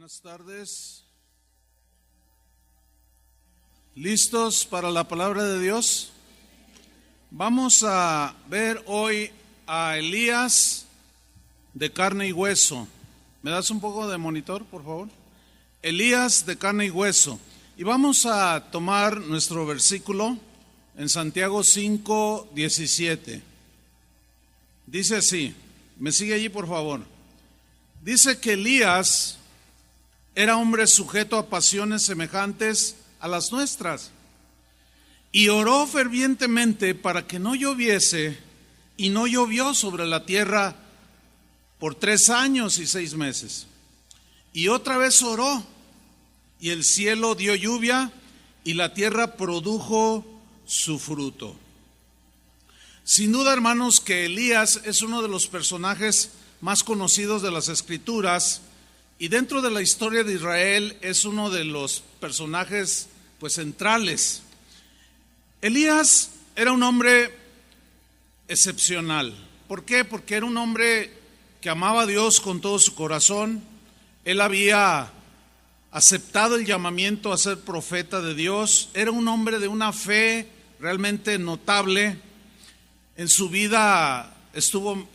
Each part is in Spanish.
Buenas tardes. ¿Listos para la palabra de Dios? Vamos a ver hoy a Elías de carne y hueso. ¿Me das un poco de monitor, por favor? Elías de carne y hueso. Y vamos a tomar nuestro versículo en Santiago 5:17. Dice así, me sigue allí por favor. Dice que Elías era hombre sujeto a pasiones semejantes a las nuestras, y oró fervientemente para que no lloviese, y no llovió sobre la tierra por 3 años y 6 meses. Y otra vez oró, y el cielo dio lluvia, y la tierra produjo su fruto. Sin duda, hermanos, que Elías es uno de los personajes más conocidos de las Escrituras, y dentro de la historia de Israel es uno de los personajes centrales. Elías era un hombre excepcional. ¿Por qué? Porque era un hombre que amaba a Dios con todo su corazón. Él había aceptado el llamamiento a ser profeta de Dios. Era un hombre de una fe realmente notable. En su vida estuvo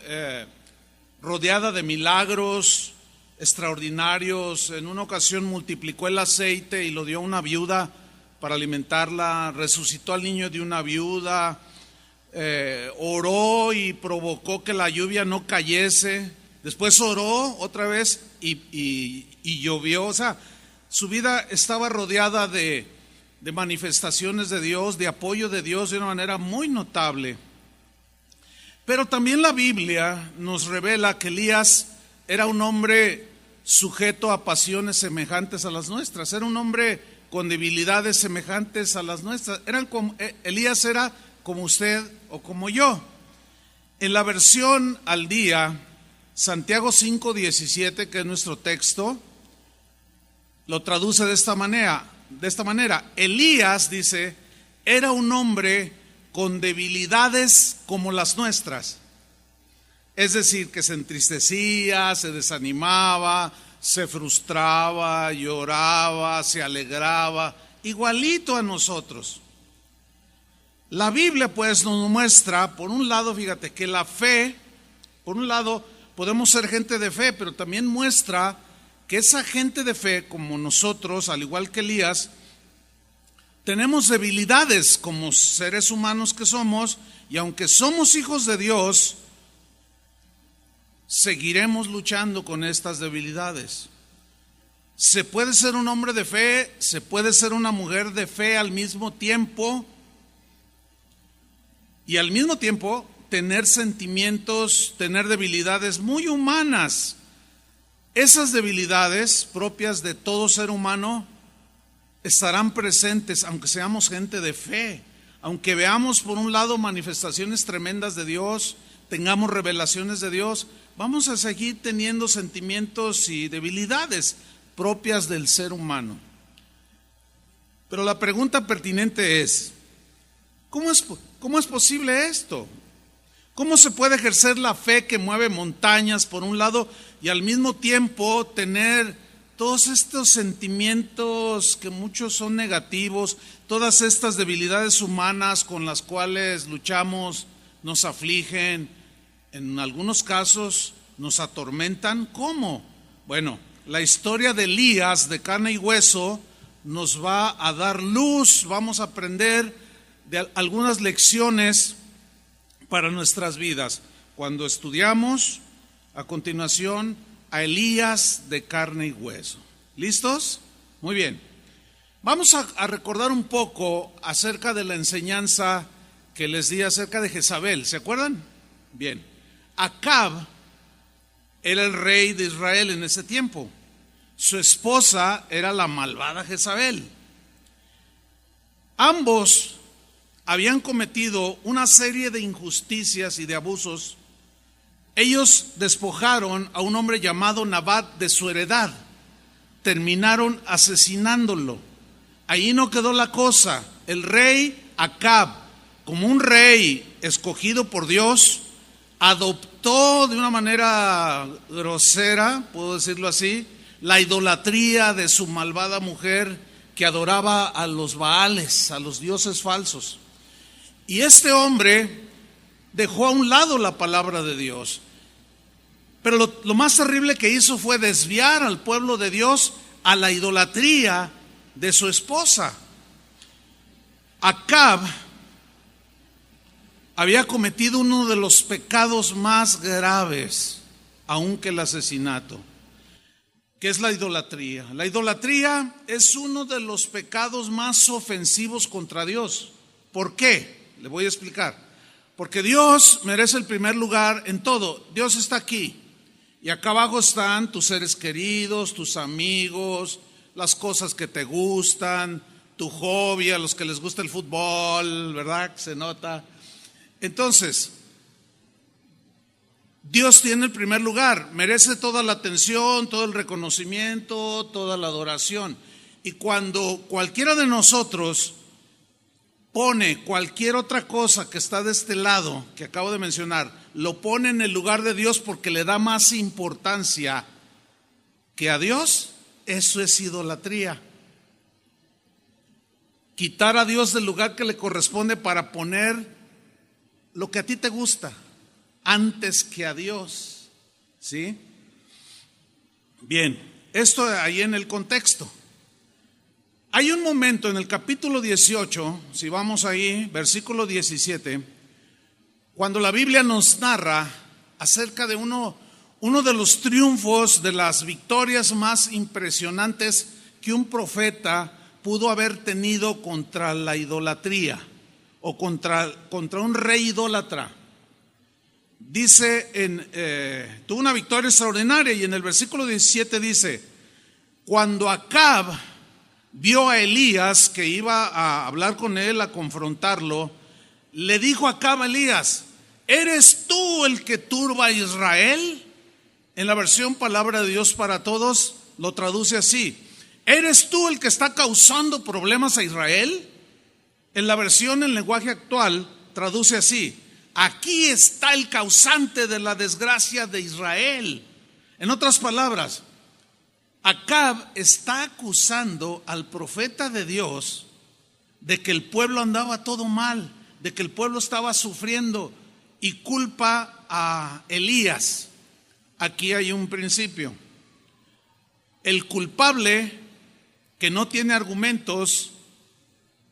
rodeada de milagros extraordinarios. En una ocasión multiplicó el aceite y lo dio a una viuda para alimentarla. Resucitó al niño de una viuda. Oró y provocó que la lluvia no cayese. Después oró otra vez y llovió. O sea, su vida estaba rodeada de manifestaciones de Dios, de apoyo de Dios de una manera muy notable. Pero también la Biblia nos revela que Elías era un hombre sujeto a pasiones semejantes a las nuestras. Era un hombre con debilidades semejantes a las nuestras. Elías era como usted o como yo. En la versión al día, Santiago 5:17, que es nuestro texto, lo traduce de esta manera. Elías, dice, era un hombre con debilidades como las nuestras. Es decir, que se entristecía, se desanimaba, se frustraba, lloraba, se alegraba, igualito a nosotros. La Biblia nos muestra, por un lado, fíjate, que la fe, por un lado, podemos ser gente de fe, pero también muestra que esa gente de fe, como nosotros, al igual que Elías, tenemos debilidades como seres humanos que somos, y aunque somos hijos de Dios, seguiremos luchando con estas debilidades. Se puede ser un hombre de fe, se puede ser una mujer de fe al mismo tiempo, y al mismo tiempo tener sentimientos, tener debilidades muy humanas. Esas debilidades propias de todo ser humano estarán presentes aunque seamos gente de fe, aunque veamos por un lado manifestaciones tremendas de Dios, tengamos revelaciones de Dios, vamos a seguir teniendo sentimientos y debilidades propias del ser humano. Pero la pregunta pertinente es, ¿cómo es posible esto? ¿Cómo se puede ejercer la fe que mueve montañas por un lado y al mismo tiempo tener todos estos sentimientos que muchos son negativos, todas estas debilidades humanas con las cuales luchamos, nos afligen, en algunos casos nos atormentan? ¿Cómo? Bueno, la historia de Elías de carne y hueso nos va a dar luz. Vamos a aprender de algunas lecciones para nuestras vidas cuando estudiamos a continuación a Elías de carne y hueso. ¿Listos? Muy bien. Vamos a recordar un poco acerca de la enseñanza que les di acerca de Jezabel. ¿Se acuerdan? Bien. Acab era el rey de Israel en ese tiempo. Su esposa era la malvada Jezabel. Ambos habían cometido una serie de injusticias y de abusos. Ellos despojaron a un hombre llamado Nabat de su heredad. Terminaron asesinándolo. Ahí no quedó la cosa. El rey Acab, como un rey escogido por Dios, adoptó de una manera grosera, puedo decirlo así, la idolatría de su malvada mujer que adoraba a los Baales, a los dioses falsos. Y este hombre dejó a un lado la palabra de Dios. Pero lo más terrible que hizo fue desviar al pueblo de Dios a la idolatría de su esposa. Acab había cometido uno de los pecados más graves, aunque el asesinato, que es la idolatría. La idolatría es uno de los pecados más ofensivos contra Dios. ¿Por qué? Le voy a explicar. Porque Dios merece el primer lugar en todo. Dios está aquí. Y acá abajo están tus seres queridos, tus amigos, las cosas que te gustan, tu hobby, a los que les gusta el fútbol, ¿verdad? Se nota. Entonces, Dios tiene el primer lugar, merece toda la atención, todo el reconocimiento, toda la adoración. Y cuando cualquiera de nosotros pone cualquier otra cosa que está de este lado, que acabo de mencionar, lo pone en el lugar de Dios porque le da más importancia que a Dios, eso es idolatría. Quitar a Dios del lugar que le corresponde para poner lo que a ti te gusta antes que a Dios, ¿sí? Bien, esto ahí en el contexto. Hay un momento en el capítulo 18, si vamos ahí, versículo 17, cuando la Biblia nos narra acerca de uno de los triunfos, de las victorias más impresionantes que un profeta pudo haber tenido contra la idolatría o contra un rey idólatra. Dice, tuvo una victoria extraordinaria, y en el versículo 17 dice: cuando Acab vio a Elías que iba a hablar con él, a confrontarlo, le dijo a Acab a Elías: ¿eres tú el que turba a Israel? En la versión Palabra de Dios para Todos lo traduce así: ¿eres tú el que está causando problemas a Israel? En la versión en lenguaje actual traduce así: aquí está el causante de la desgracia de Israel. En otras palabras, Acab está acusando al profeta de Dios de que el pueblo andaba todo mal, de que el pueblo estaba sufriendo, y culpa a Elías. Aquí hay un principio: el culpable que no tiene argumentos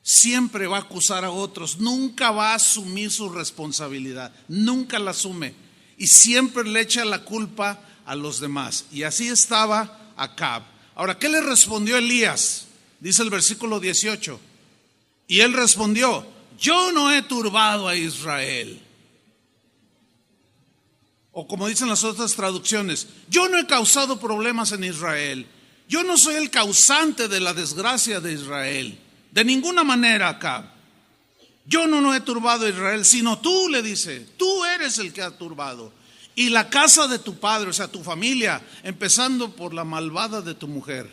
siempre va a acusar a otros, nunca va a asumir su responsabilidad, nunca la asume, y siempre le echa la culpa a los demás. Y así estaba Acab. Ahora, ¿qué le respondió Elías? Dice el versículo 18: y él respondió: yo no he turbado a Israel. O como dicen las otras traducciones: yo no he causado problemas en Israel. Yo no soy el causante de la desgracia de Israel. De ninguna manera, Acab. Yo no he turbado a Israel, sino tú, le dice, tú eres el que ha turbado. Y la casa de tu padre, o sea, tu familia, empezando por la malvada de tu mujer.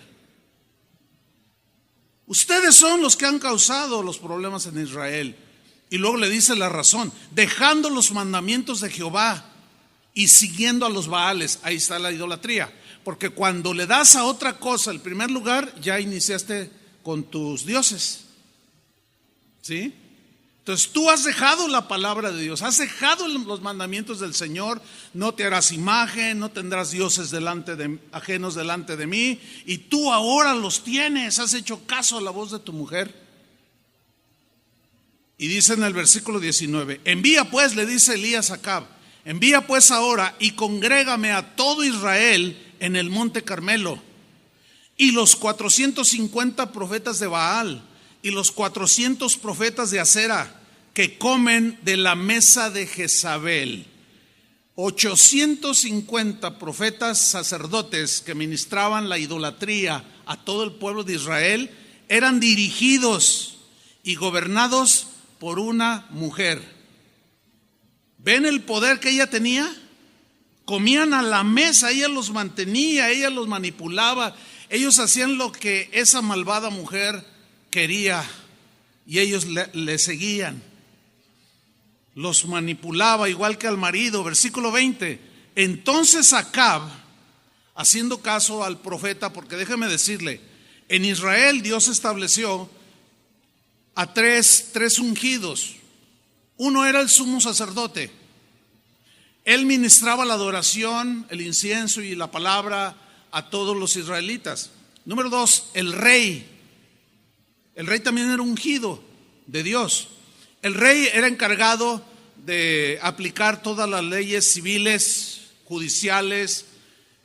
Ustedes son los que han causado los problemas en Israel. Y luego le dice la razón: dejando los mandamientos de Jehová y siguiendo a los Baales. Ahí está la idolatría. Porque cuando le das a otra cosa el primer lugar, ya iniciaste con tus dioses, ¿sí? Entonces tú has dejado la palabra de Dios, has dejado los mandamientos del Señor: no te harás imagen, no tendrás dioses ajenos delante de mí, y tú ahora los tienes, has hecho caso a la voz de tu mujer. Y dice en el versículo 19: envía pues, le dice Elías a Acab, envía pues ahora y congrégame a todo Israel en el monte Carmelo, y los 450 profetas de Baal y los 400 profetas de Acera que comen de la mesa de Jezabel. 850 profetas sacerdotes que ministraban la idolatría a todo el pueblo de Israel eran dirigidos y gobernados por una mujer. ¿Ven el poder que ella tenía? Comían a la mesa, ella los mantenía, ella los manipulaba. Ellos hacían lo que esa malvada mujer quería y ellos le seguían. Los manipulaba igual que al marido. Versículo 20: entonces Acab haciendo caso al profeta, porque déjeme decirle, en Israel Dios estableció a tres ungidos. Uno era el sumo sacerdote. Él ministraba la adoración, el incienso y la palabra a todos los israelitas. Número 2, el rey. El rey también era ungido de Dios. El rey era encargado de aplicar todas las leyes civiles, judiciales,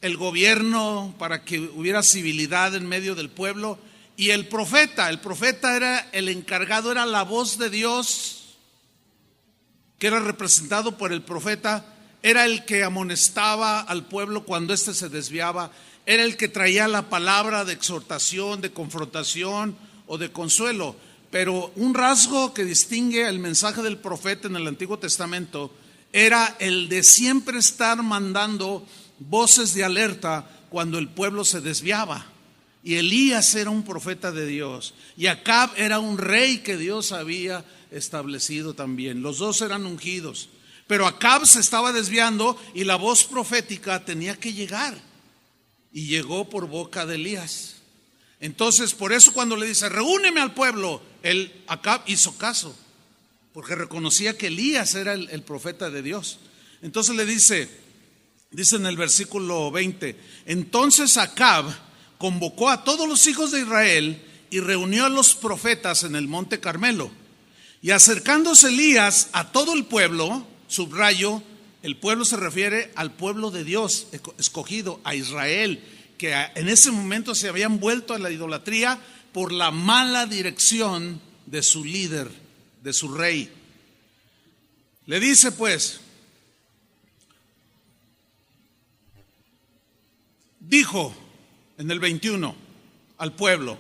el gobierno, para que hubiera civilidad en medio del pueblo. Y el profeta era el encargado, era la voz de Dios, que era representado por el profeta. Era el que amonestaba al pueblo cuando éste se desviaba. Era el que traía la palabra de exhortación, de confrontación o de consuelo. Pero un rasgo que distingue el mensaje del profeta en el Antiguo Testamento era el de siempre estar mandando voces de alerta cuando el pueblo se desviaba. Y Elías era un profeta de Dios, y Acab era un rey que Dios había establecido también. Los dos eran ungidos, pero Acab se estaba desviando y la voz profética tenía que llegar, y llegó por boca de Elías. Entonces, por eso cuando le dice, reúneme al pueblo, Acab hizo caso, porque reconocía que Elías era el profeta de Dios. Entonces le dice en el versículo 20, entonces Acab convocó a todos los hijos de Israel y reunió a los profetas en el monte Carmelo. Y acercándose Elías a todo el pueblo, subrayo, el pueblo se refiere al pueblo de Dios escogido, a Israel, que en ese momento se habían vuelto a la idolatría por la mala dirección de su líder, de su rey. Le dice pues, dijo en el 21 al pueblo,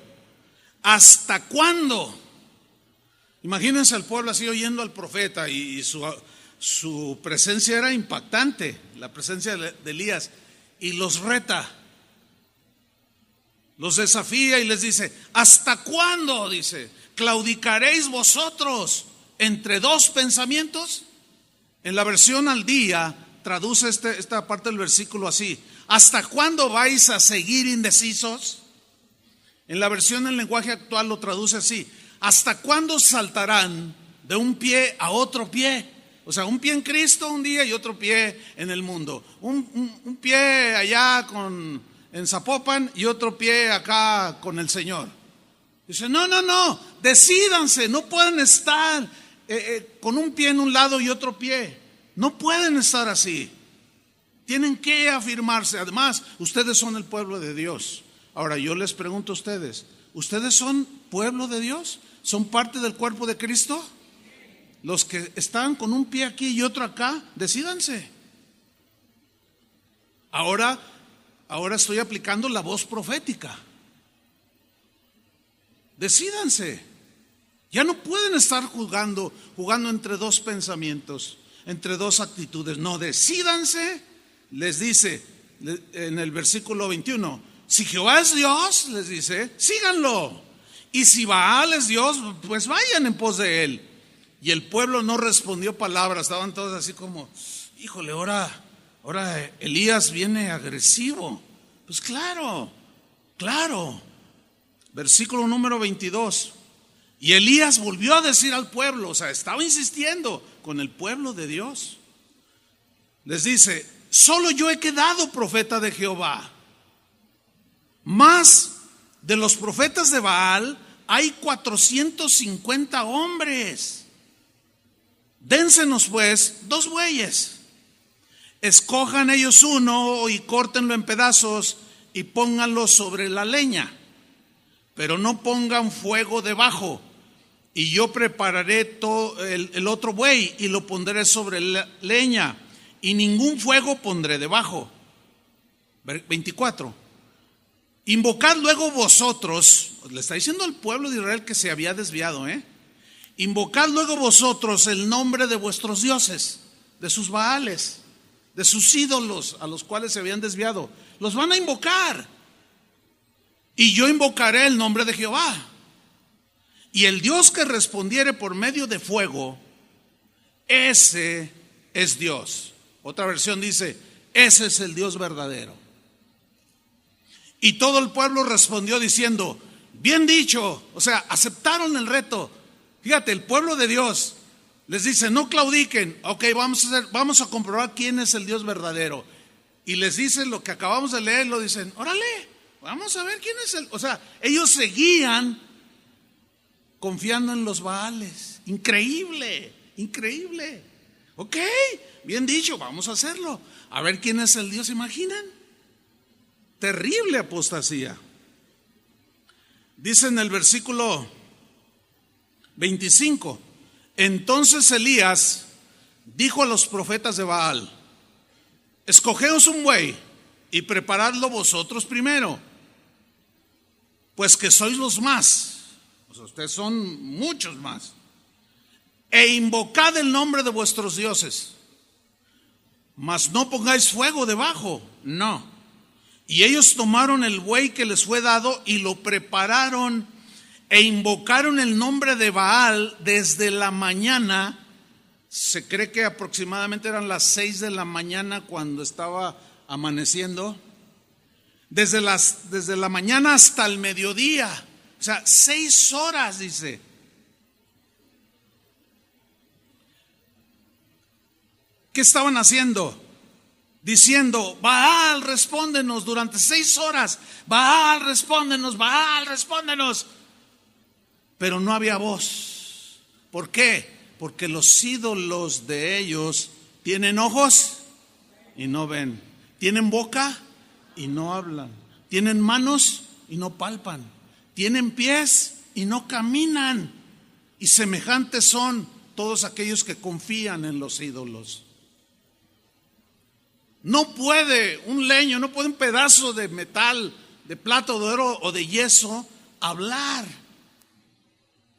¿hasta cuándo? Imagínense al pueblo así oyendo al profeta, y su presencia era impactante, la presencia de Elías, y los reta, los desafía y les dice, ¿hasta cuándo? Dice, ¿claudicaréis vosotros entre dos pensamientos? En la versión al día traduce esta parte del versículo así, ¿hasta cuándo vais a seguir indecisos? En la versión en lenguaje actual lo traduce así, ¿hasta cuándo saltarán de un pie a otro pie? O sea, un pie en Cristo un día y otro pie en el mundo. Un pie allá en Zapopan y otro pie acá con el Señor. Dice, no, decídanse, no pueden estar con un pie en un lado y otro pie. No pueden estar así. Tienen que afirmarse. Además, ustedes son el pueblo de Dios. Ahora yo les pregunto a ustedes, ¿ustedes son pueblo de Dios? ¿Son parte del cuerpo de Cristo? Los que están con un pie aquí y otro acá, decídanse. Ahora estoy aplicando la voz profética. Decídanse. Ya no pueden estar jugando entre dos pensamientos, entre dos actitudes. No, decídanse. Les dice en el versículo 21, si Jehová es Dios, les dice, síganlo. Y si Baal es Dios, pues vayan en pos de él. Y el pueblo no respondió palabra, estaban todos así como, híjole, ahora Elías viene agresivo. Pues claro. Versículo número 22. Y Elías volvió a decir al pueblo, o sea, estaba insistiendo con el pueblo de Dios. Les dice, solo yo he quedado profeta de Jehová. Más de los profetas de Baal hay 450 hombres. Dénsenos pues 2 bueyes. Escojan ellos uno y córtenlo en pedazos y pónganlo sobre la leña. Pero no pongan fuego debajo. Y yo prepararé el otro buey y lo pondré sobre la leña. Y ningún fuego pondré debajo. 24. Invocad luego vosotros, le está diciendo al pueblo de Israel que se había desviado, invocad luego vosotros el nombre de vuestros dioses, de sus baales, de sus ídolos a los cuales se habían desviado. Los van a invocar. Y yo invocaré el nombre de Jehová. Y el Dios que respondiere por medio de fuego, ese es Dios. Otra versión dice, ese es el Dios verdadero. Y todo el pueblo respondió diciendo, bien dicho. O sea, aceptaron el reto. Fíjate, el pueblo de Dios les dice, no claudiquen. Ok, vamos a comprobar quién es el Dios verdadero. Y les dicen lo que acabamos de leer, lo dicen, órale, vamos a ver quién es el. O sea, ellos seguían confiando en los Baales. Increíble, increíble. Ok, bien dicho, vamos a hacerlo. A ver quién es el Dios, ¿se imaginan? Terrible apostasía. Dice en el versículo 25, entonces Elías dijo a los profetas de Baal, escogeos un buey y preparadlo vosotros primero, pues que sois los más, o sea, ustedes son muchos más, e invocad el nombre de vuestros dioses, mas no pongáis fuego debajo, no. Y ellos tomaron el buey que les fue dado y lo prepararon e invocaron el nombre de Baal desde la mañana. Se cree que aproximadamente eran las 6 de la mañana cuando estaba amaneciendo. Desde la mañana hasta el mediodía. O sea, 6 horas, dice. ¿Qué estaban haciendo? Diciendo, Baal, respóndenos durante 6 horas. Baal, respóndenos, Baal, respóndenos. Pero no había voz. ¿Por qué? Porque los ídolos de ellos tienen ojos y no ven. Tienen boca y no hablan. Tienen manos y no palpan. Tienen pies y no caminan. Y semejantes son todos aquellos que confían en los ídolos. No puede un leño, no puede un pedazo de metal, de plata o de oro o de yeso hablar.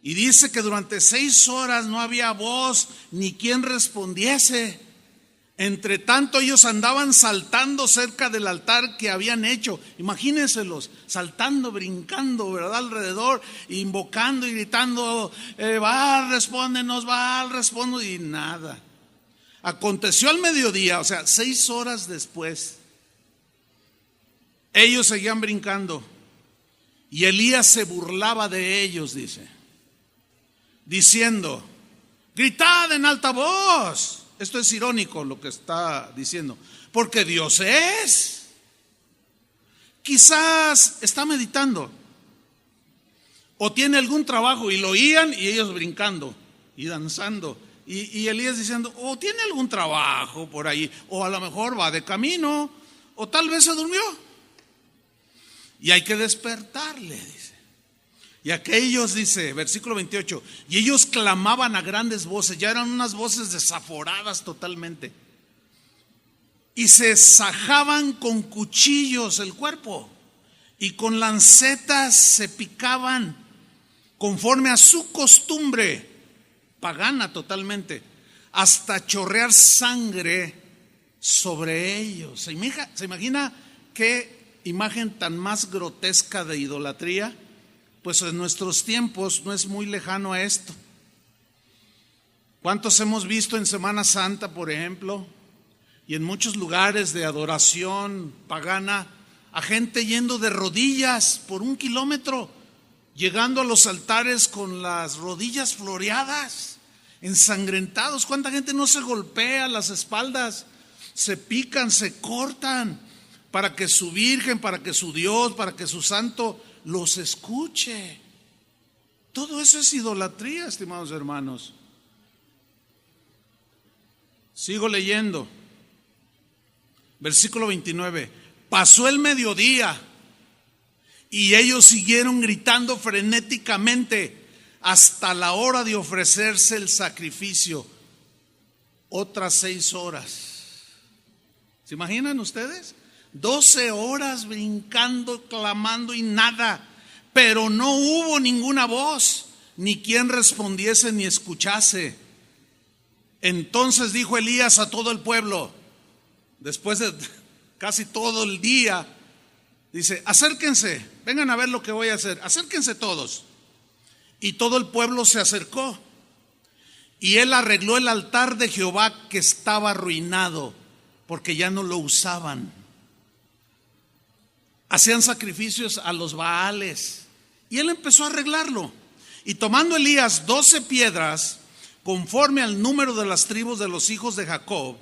Y dice que durante 6 horas no había voz ni quien respondiese. Entre tanto ellos andaban saltando cerca del altar que habían hecho. Imagínenselos, saltando, brincando, ¿verdad? Alrededor, invocando y gritando, Baal, respóndenos, Baal, respóndenos, y nada. Aconteció al mediodía, o sea, 6 horas después, ellos seguían brincando y Elías se burlaba de ellos, dice, diciendo, gritad en alta voz. Esto es irónico lo que está diciendo, porque Dios es. Quizás está meditando o tiene algún trabajo, y lo oían y ellos brincando y danzando. Y Elías diciendo, o tiene algún trabajo por ahí, o a lo mejor va de camino, o tal vez se durmió. Y hay que despertarle, dice. Y aquellos, dice, versículo 28, y ellos clamaban a grandes voces, ya eran unas voces desaforadas totalmente. Y se sajaban con cuchillos el cuerpo, y con lancetas se picaban, conforme a su costumbre pagana totalmente, hasta chorrear sangre sobre ellos. ¿Se imagina qué imagen tan más grotesca de idolatría? Pues en nuestros tiempos no es muy lejano a esto. ¿Cuántos hemos visto en Semana Santa, por ejemplo, y en muchos lugares de adoración pagana, a gente yendo de rodillas por 1 kilómetro, llegando a los altares con las rodillas floreadas, ensangrentados? ¿Cuánta gente no se golpea las espaldas? Se pican, se cortan para que su Virgen, para que su Dios, para que su santo los escuche. Todo eso es idolatría, estimados hermanos. Sigo leyendo. Versículo 29. Pasó el mediodía y ellos siguieron gritando frenéticamente hasta la hora de ofrecerse el sacrificio. Otras 6 horas. ¿Se imaginan ustedes? 12 horas brincando, clamando y nada. Pero no hubo ninguna voz, ni quien respondiese ni escuchase. Entonces dijo Elías a todo el pueblo, después de casi todo el día, dice, acérquense, vengan a ver lo que voy a hacer, acérquense todos. Y todo el pueblo se acercó, y él arregló el altar de Jehová que estaba arruinado, porque ya no lo usaban. hacían sacrificios a los Baales. Y él empezó a arreglarlo. Y tomando Elías 12 piedras, conforme al número de las tribus de los hijos de Jacob,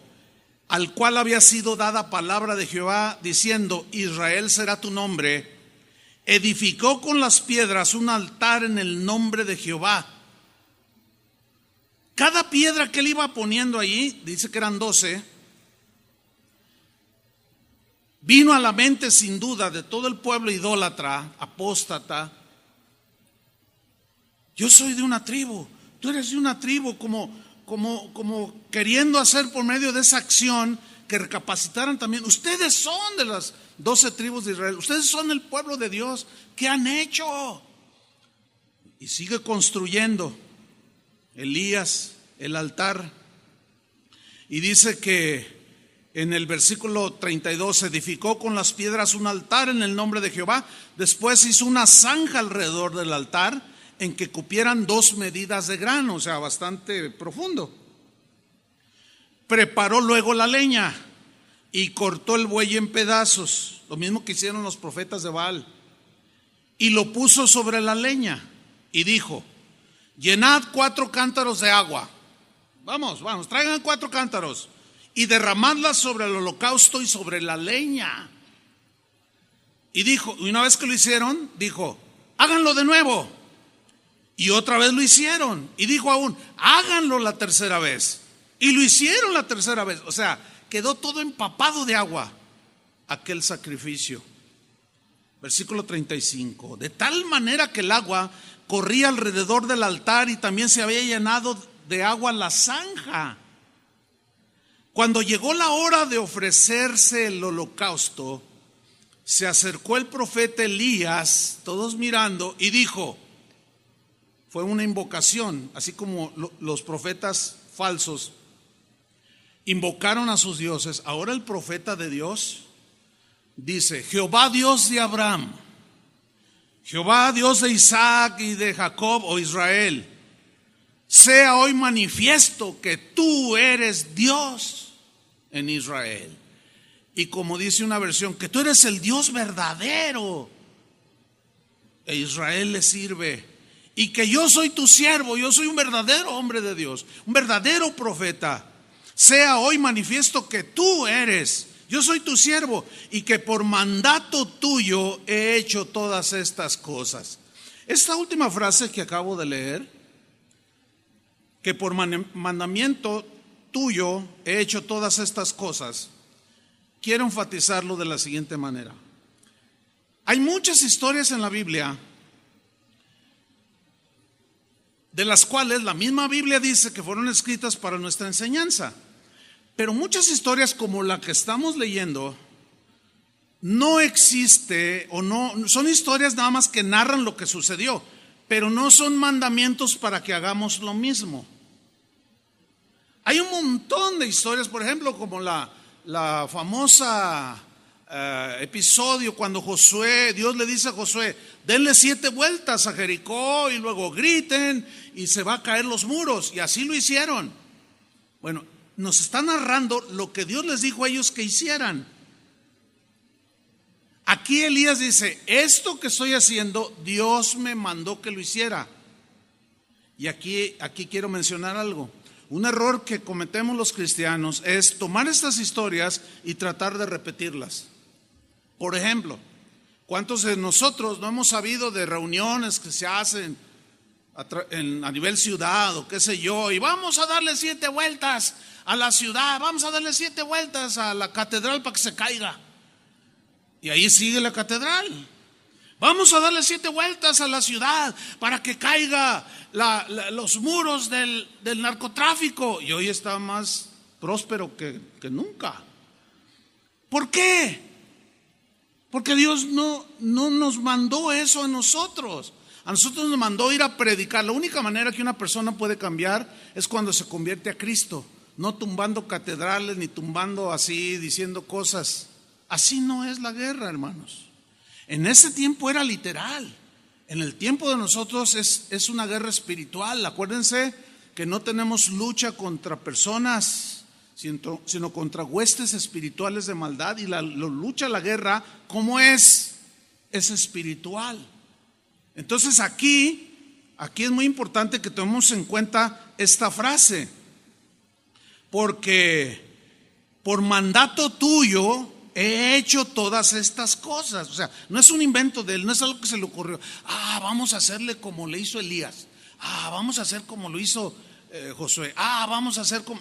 al cual había sido dada palabra de Jehová, diciendo: Israel será tu nombre, edificó con las piedras un altar en el nombre de Jehová. Cada piedra que él iba poniendo allí, dice que eran 12, vino a la mente sin duda de todo el pueblo idólatra, apóstata. Yo soy de una tribu, tú eres de una tribu, como queriendo hacer por medio de esa acción que recapacitaran también. Ustedes son de las 12 tribus de Israel, ustedes son el pueblo de Dios. ¿Qué han hecho? Y sigue construyendo Elías el altar. Y dice que en el versículo 32, edificó con las piedras un altar en el nombre de Jehová. Después hizo una zanja alrededor del altar en que cupieran 2 medidas de grano, o sea, bastante profundo. Preparó luego la leña y cortó el buey en pedazos, lo mismo que hicieron los profetas de Baal, y lo puso sobre la leña y dijo: llenad 4 cántaros de agua. Vamos, traigan 4 cántaros y derramadlas sobre el holocausto y sobre la leña. Y dijo, y una vez que lo hicieron, dijo: háganlo de nuevo. Y otra vez lo hicieron. Y dijo aún: háganlo la tercera vez. Y lo hicieron la tercera vez. O sea, quedó todo empapado de agua aquel sacrificio. Versículo 35. De tal manera que el agua corría alrededor del altar y también se había llenado de agua la zanja. Cuando llegó la hora de ofrecerse el holocausto, se acercó el profeta Elías, todos mirando, y dijo, fue una invocación, así como los profetas falsos invocaron a sus dioses. Ahora el profeta de Dios dice: Jehová Dios de Abraham, Jehová Dios de Isaac y de Jacob, o Israel, sea hoy manifiesto que tú eres Dios en Israel. Y como dice una versión, que tú eres el Dios verdadero, e Israel le sirve. Y que yo soy tu siervo, yo soy un verdadero hombre de Dios, un verdadero profeta. Sea hoy manifiesto que tú eres, yo soy tu siervo, y que por mandato tuyo he hecho todas estas cosas. Esta última frase que acabo de leer, que por mandamiento tuyo he hecho todas estas cosas, quiero enfatizarlo de la siguiente manera. Hay muchas historias en la Biblia de las cuales la misma Biblia dice que fueron escritas para nuestra enseñanza. Pero muchas historias como la que estamos leyendo no existe, o no son historias nada más que narran lo que sucedió, pero no son mandamientos para que hagamos lo mismo. Hay un montón de historias, por ejemplo, como la famosa episodio cuando Dios le dice a Josué: denle 7 vueltas a Jericó y luego griten y se va a caer los muros, y así lo hicieron. Bueno, nos está narrando lo que Dios les dijo a ellos que hicieran. Aquí Elías dice: esto que estoy haciendo, Dios me mandó que lo hiciera. Y aquí quiero mencionar algo. Un error que cometemos los cristianos es tomar estas historias y tratar de repetirlas. Por ejemplo, ¿cuántos de nosotros no hemos sabido de reuniones que se hacen a nivel ciudad o qué sé yo? Y vamos a darle 7 vueltas a la ciudad, vamos a darle 7 vueltas a la catedral para que se caiga. Y ahí sigue la catedral. Vamos a darle 7 vueltas a la ciudad para que caiga los muros del narcotráfico. Y hoy está más próspero que nunca. ¿Por qué? Porque Dios no nos mandó eso a nosotros. A nosotros nos mandó ir a predicar. La única manera que una persona puede cambiar es cuando se convierte a Cristo. No tumbando catedrales ni tumbando así, diciendo cosas. Así no es la guerra, hermanos. En ese tiempo era literal. En el tiempo de nosotros es una guerra espiritual. Acuérdense que no tenemos lucha contra personas, sino contra huestes espirituales de maldad. Y la lucha, la guerra, ¿cómo es? es espiritual. Entonces aquí es muy importante que tomemos en cuenta esta frase, porque por mandato tuyo he hecho todas estas cosas. O sea, no es un invento de él, no es algo que se le ocurrió. Vamos a hacerle como le hizo Elías. Vamos a hacer como lo hizo Josué. Vamos a hacer como...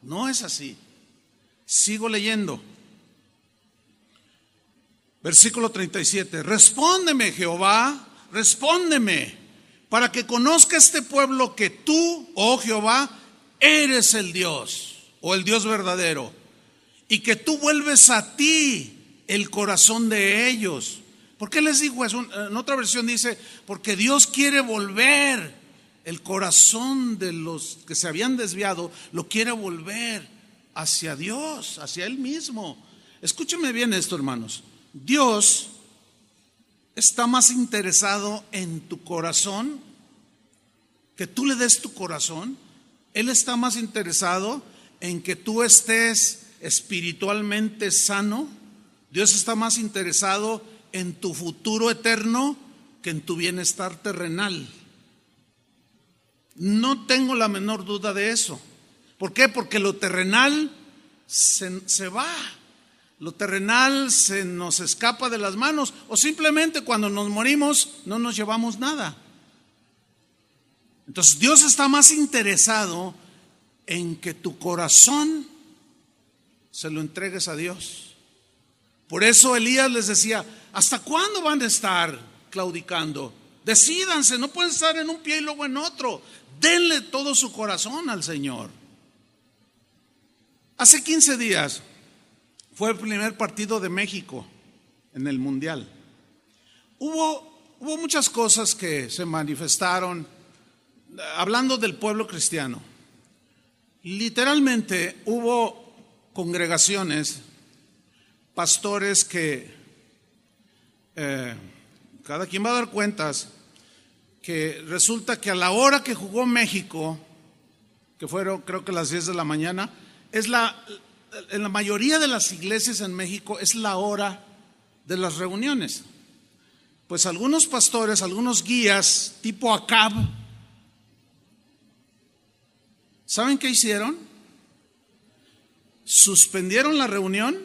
No es así. Sigo leyendo. Versículo 37. Respóndeme, Jehová, respóndeme, para que conozca este pueblo que tú, oh Jehová, eres el Dios, o el Dios verdadero, y que tú vuelves a ti el corazón de ellos. ¿Por qué les digo eso? En otra versión dice, porque Dios quiere volver el corazón de los que se habían desviado, lo quiere volver hacia Dios, hacia Él mismo. Escúcheme bien esto, hermanos. Dios está más interesado en tu corazón, que tú le des tu corazón. Él está más interesado en que tú estés espiritualmente sano. Dios está más interesado en tu futuro eterno que en tu bienestar terrenal. No tengo la menor duda de eso. ¿Por qué? Porque lo terrenal se va. Lo terrenal se nos escapa de las manos, o simplemente cuando nos morimos no nos llevamos nada. Entonces Dios está más interesado en que tu corazón se lo entregues a Dios. Por eso Elías les decía, ¿hasta cuándo van a estar claudicando? Decídanse, no pueden estar en un pie y luego en otro. Denle todo su corazón al Señor. Hace 15 días fue el primer partido de México en el Mundial. Hubo muchas cosas que se manifestaron hablando del pueblo cristiano. Literalmente hubo congregaciones, pastores que cada quien va a dar cuentas, que resulta que a la hora que jugó México, que fueron creo que las 10 de la mañana, en la mayoría de las iglesias en México es la hora de las reuniones. Pues algunos pastores, algunos guías tipo Acab, ¿saben qué hicieron? Suspendieron la reunión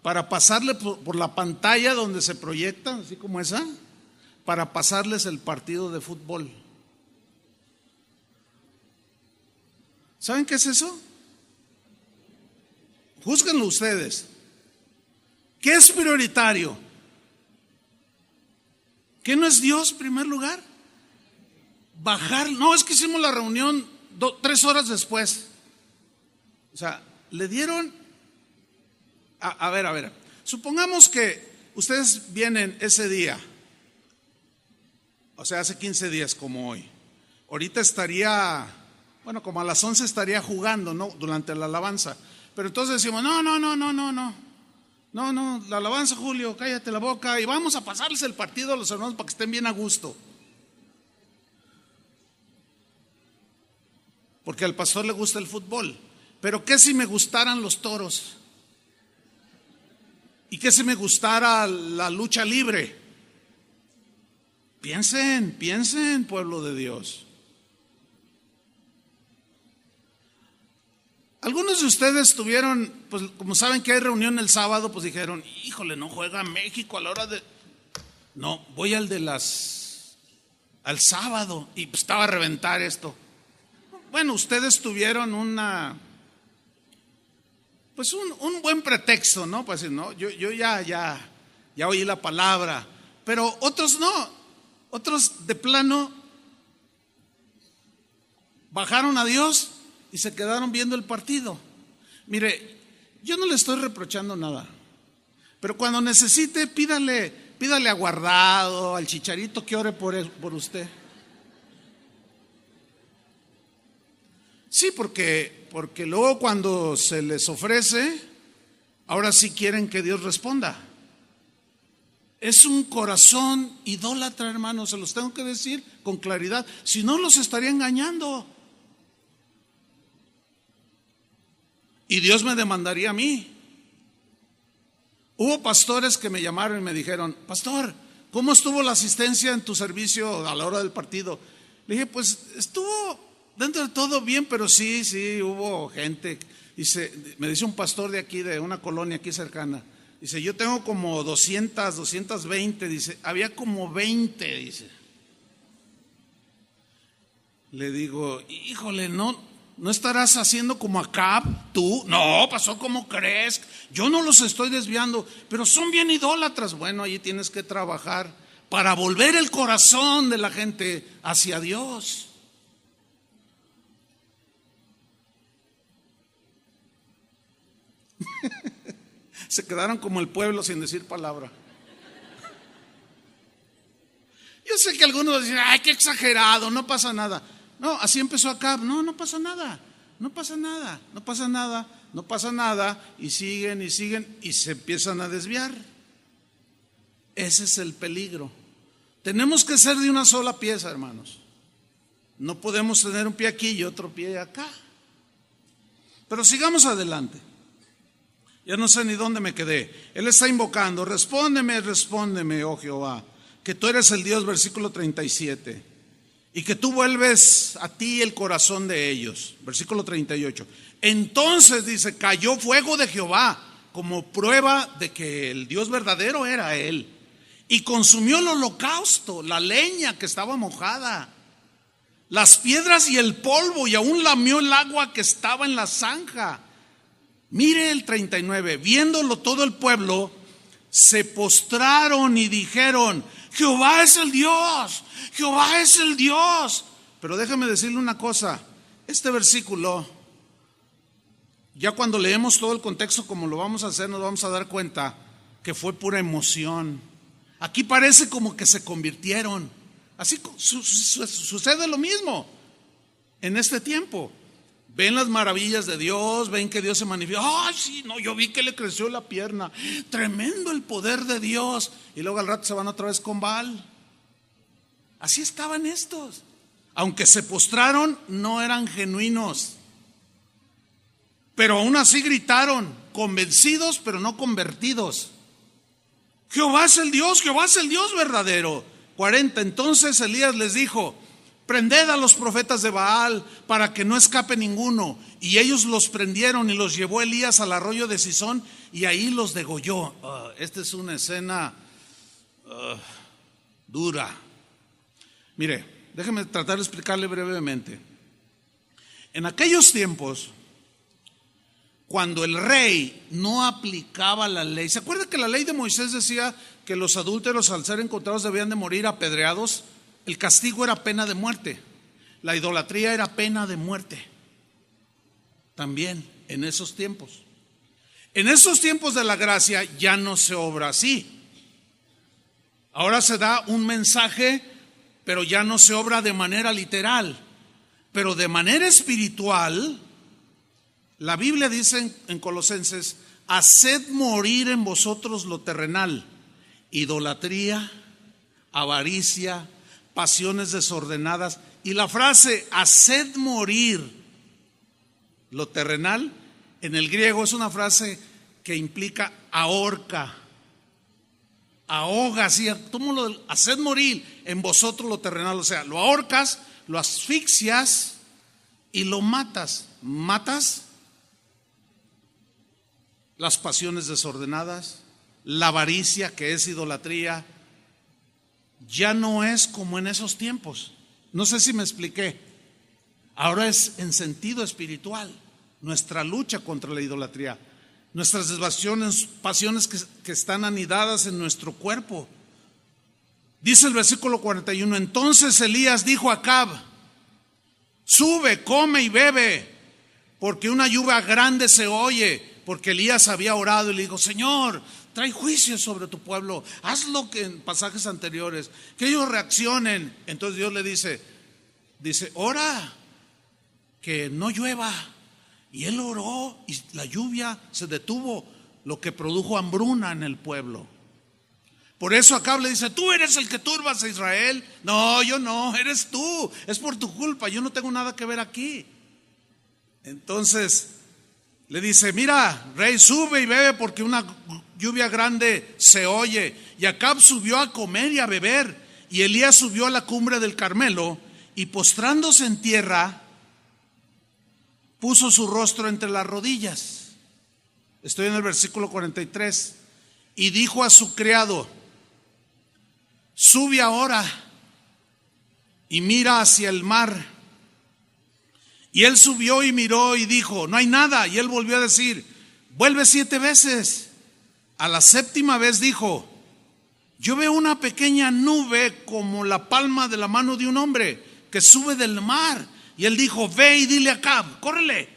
para pasarle por la pantalla donde se proyecta, así como esa, para pasarles el partido de fútbol. ¿Saben qué es eso? Júzguenlo ustedes. ¿Qué es prioritario? ¿Qué no es Dios en primer lugar? Bajar, no, es que hicimos la reunión 3 horas después. O sea, le dieron, a ver, supongamos que ustedes vienen ese día, o sea, hace 15 días como hoy. Ahorita estaría, bueno, como a las 11 estaría jugando, ¿no? Durante la alabanza. Pero entonces decimos, no, la alabanza, Julio, cállate la boca y vamos a pasarles el partido a los hermanos para que estén bien a gusto. Porque al pastor le gusta el fútbol. Pero ¿qué si me gustaran los toros? ¿Y qué si me gustara la lucha libre? Piensen, pueblo de Dios. Algunos de ustedes tuvieron, pues como saben que hay reunión el sábado, pues dijeron, híjole, no juega México a la hora de... No, voy al sábado y pues estaba a reventar esto. Bueno, ustedes tuvieron un buen pretexto, ¿no? Para decir, no, yo ya oí la palabra, pero otros no, otros de plano bajaron a Dios y se quedaron viendo el partido. Mire, yo no le estoy reprochando nada, pero cuando necesite, pídale a Guardado, al Chicharito que ore por usted. Sí, porque luego cuando se les ofrece, ahora sí quieren que Dios responda. Es un corazón idólatra, hermanos, se los tengo que decir con claridad. Si no, los estaría engañando. Y Dios me demandaría a mí. Hubo pastores que me llamaron y me dijeron: pastor, ¿cómo estuvo la asistencia en tu servicio a la hora del partido? Le dije: pues estuvo dentro de todo bien, pero sí, hubo gente. Me dice un pastor de aquí, de una colonia aquí cercana, dice: yo tengo como 220, dice, había como 20, dice. Le digo: híjole, ¿no estarás haciendo como Acab tú? No, pasó, ¿cómo crees? Yo no los estoy desviando, pero son bien idólatras. Bueno, allí tienes que trabajar para volver el corazón de la gente hacia Dios. Se quedaron como el pueblo sin decir palabra. Yo sé que algunos dicen: ay, qué exagerado, no pasa nada. No, así empezó Acab. No pasa nada, no pasa nada, no pasa nada, no pasa nada. Y siguen y se empiezan a desviar. Ese es el peligro. Tenemos que ser de una sola pieza, hermanos. No podemos tener un pie aquí y otro pie acá. Pero sigamos adelante. Ya no sé ni dónde me quedé. Él está invocando: respóndeme, oh Jehová, que tú eres el Dios, versículo 37, y que tú vuelves a ti el corazón de ellos. Versículo 38. Entonces dice: cayó fuego de Jehová como prueba de que el Dios verdadero era él, y consumió el holocausto, la leña que estaba mojada, las piedras y el polvo, y aún lamió el agua que estaba en la zanja. Mire el 39, viéndolo todo el pueblo, se postraron y dijeron: Jehová es el Dios, Jehová es el Dios. Pero déjame decirle una cosa, este versículo, ya cuando leemos todo el contexto como lo vamos a hacer, nos vamos a dar cuenta que fue pura emoción. Aquí parece como que se convirtieron. Así sucede lo mismo en este tiempo. Ven las maravillas de Dios, ven que Dios se manifiesta. ¡Ay, sí! No, yo vi que le creció la pierna. Tremendo el poder de Dios. Y luego al rato se van otra vez con Baal. Así estaban estos. Aunque se postraron, no eran genuinos. Pero aún así gritaron, convencidos pero no convertidos: Jehová es el Dios verdadero. 40. Entonces Elías les dijo: prended a los profetas de Baal para que no escape ninguno. Y ellos los prendieron y los llevó Elías al arroyo de Sison y ahí los degolló. Esta es una escena dura. Mire, déjeme tratar de explicarle brevemente. En aquellos tiempos, cuando el rey no aplicaba la ley, ¿se acuerda que la ley de Moisés decía que los adúlteros al ser encontrados debían de morir apedreados? El castigo era pena de muerte. La idolatría era pena de muerte. También en esos tiempos. En esos tiempos de la gracia ya no se obra así. Ahora se da un mensaje, pero ya no se obra de manera literal. Pero de manera espiritual, la Biblia dice en Colosenses: haced morir en vosotros lo terrenal, idolatría, avaricia, pasiones desordenadas. Y la frase haced morir lo terrenal en el griego es una frase que implica ahorca, ahoga, así, haced morir en vosotros lo terrenal. O sea, lo ahorcas, lo asfixias y lo matas. Matas las pasiones desordenadas, la avaricia, que es idolatría. Ya no es como en esos tiempos. No sé si me expliqué. Ahora es en sentido espiritual. Nuestra lucha contra la idolatría, nuestras pasiones que están anidadas en nuestro cuerpo. Dice el versículo 41: entonces Elías dijo a Acab: sube, come y bebe, porque una lluvia grande se oye. Porque Elías había orado y le dijo: Señor, trae juicio sobre tu pueblo, haz lo que en pasajes anteriores, que ellos reaccionen. Entonces Dios le dice, ora que no llueva. Y él oró y la lluvia se detuvo, lo que produjo hambruna en el pueblo. Por eso Acab le dice: tú eres el que turbas a Israel. No, yo no, eres tú, es por tu culpa, yo no tengo nada que ver aquí. Entonces le dice: mira, rey, sube y bebe, porque una lluvia grande se oye. Y Acab subió a comer y a beber. Y Elías subió a la cumbre del Carmelo y postrándose en tierra, puso su rostro entre las rodillas. Estoy en el versículo 43. Y dijo a su criado: sube ahora y mira hacia el mar. Y él subió y miró y dijo: no hay nada. Y él volvió a decir: vuelve 7 veces. A la 7ª vez dijo: yo veo una pequeña nube como la palma de la mano de un hombre que sube del mar. Y él dijo: ve y dile a Acab, córrele,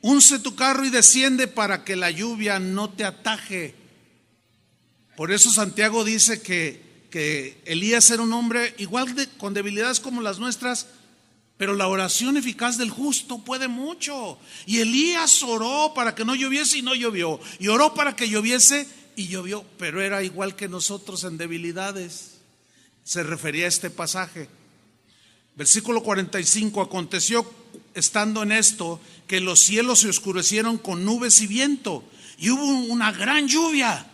unce tu carro y desciende para que la lluvia no te ataje. Por eso Santiago dice que Elías era un hombre igual con debilidades como las nuestras, pero la oración eficaz del justo puede mucho. Y Elías oró para que no lloviese y no llovió, y oró para que lloviese y llovió, pero era igual que nosotros en debilidades. Se refería a este pasaje. Versículo 45: aconteció estando en esto que los cielos se oscurecieron con nubes y viento, y hubo una gran lluvia.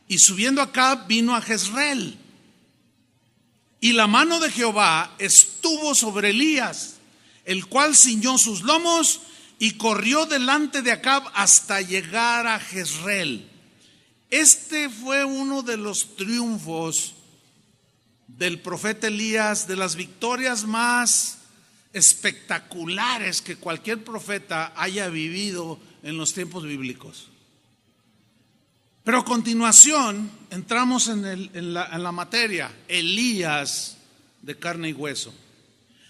Y subiendo Acab vino a Jezreel. Y la mano de Jehová estuvo sobre Elías, el cual ciñó sus lomos y corrió delante de Acab hasta llegar a Jezreel. Este fue uno de los triunfos del profeta Elías, de las victorias más espectaculares que cualquier profeta haya vivido en los tiempos bíblicos. Pero a continuación entramos en la materia, Elías de carne y hueso,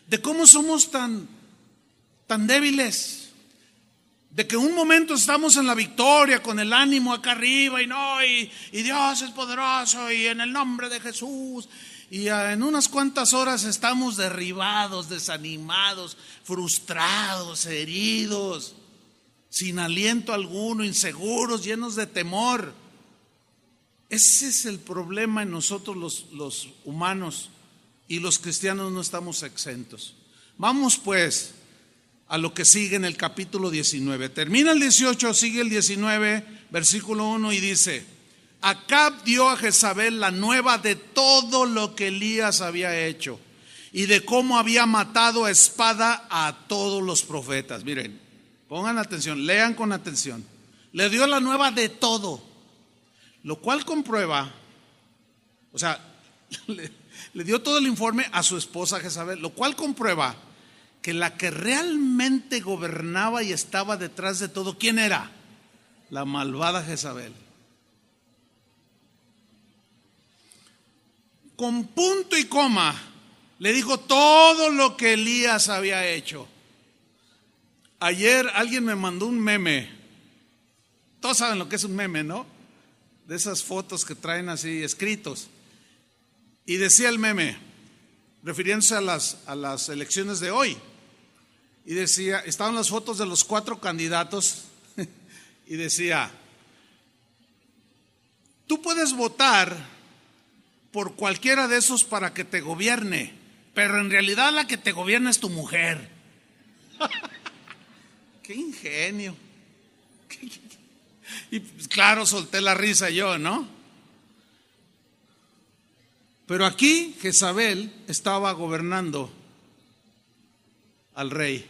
de cómo somos tan débiles, de que un momento estamos en la victoria con el ánimo acá arriba y Dios es poderoso y en el nombre de Jesús, y en unas cuantas horas estamos derribados, desanimados, frustrados, heridos, sin aliento alguno, inseguros, llenos de temor. Ese es el problema en nosotros los humanos, y los cristianos no estamos exentos. Vamos pues a lo que sigue en el capítulo 19. Termina el 18, sigue el 19, versículo 1 y dice: Acab dio a Jezabel la nueva de todo lo que Elías había hecho y de cómo había matado a espada a todos los profetas. Miren, pongan atención, lean con atención. Le dio la nueva de todo, lo cual comprueba, o sea, le dio todo el informe a su esposa Jezabel, lo cual comprueba que la que realmente gobernaba y estaba detrás de todo, ¿quién era? La malvada Jezabel. Con punto y coma le dijo todo lo que Elías había hecho. Ayer alguien me mandó un meme. Todos saben lo que es un meme, ¿no? De esas fotos que traen así escritos. Y decía el meme, refiriéndose a las elecciones de hoy, y decía, estaban las fotos de los 4 candidatos y decía: tú puedes votar por cualquiera de esos para que te gobierne, pero en realidad la que te gobierna es tu mujer. ¡Qué ingenio! Y claro, solté la risa yo, ¿no? Pero aquí Jezabel estaba gobernando al rey.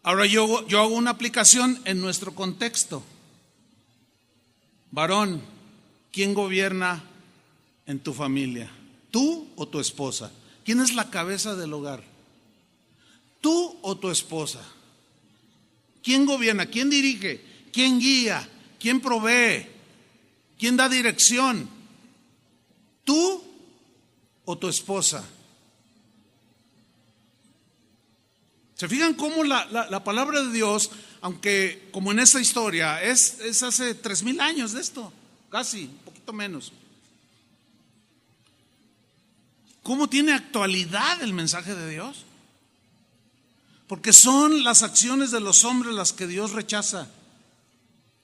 Ahora yo hago una aplicación en nuestro contexto. Varón, ¿quién gobierna en tu familia? ¿Tú o tu esposa? ¿Quién es la cabeza del hogar? ¿Tú o tu esposa? ¿Quién gobierna? ¿Quién dirige? ¿Quién guía? ¿Quién provee? ¿Quién da dirección? ¿Tú o tu esposa? ¿Se fijan cómo la palabra de Dios, aunque como en esta historia, es hace 3000 años de esto, casi, un poquito menos? ¿Cómo tiene actualidad el mensaje de Dios? Porque son las acciones de los hombres las que Dios rechaza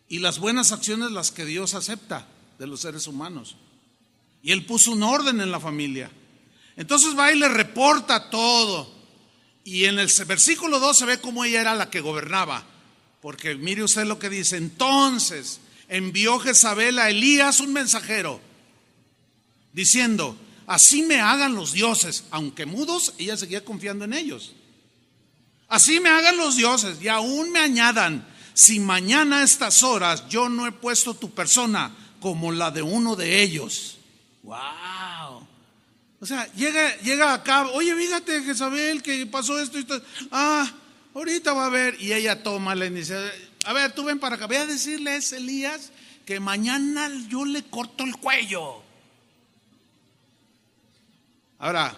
y las buenas acciones las que Dios acepta de los seres humanos. Y Él puso un orden en la familia. Entonces va y le reporta todo. Y en el versículo 2 se ve cómo ella era la que gobernaba. Porque mire usted lo que dice: entonces envió Jezabel a Elías un mensajero, diciendo: así me hagan los dioses. Aunque mudos, ella seguía confiando en ellos. Así me hagan los dioses y aún me añadan, si mañana a estas horas yo no he puesto tu persona como la de uno de ellos. ¡Wow! O sea, llega acá: oye, fíjate, Jezabel, que pasó esto y esto. Ahorita va a ver. Y ella toma la iniciativa: a ver, tú ven para acá, voy a decirle a ese Elías que mañana yo le corto el cuello. Ahora,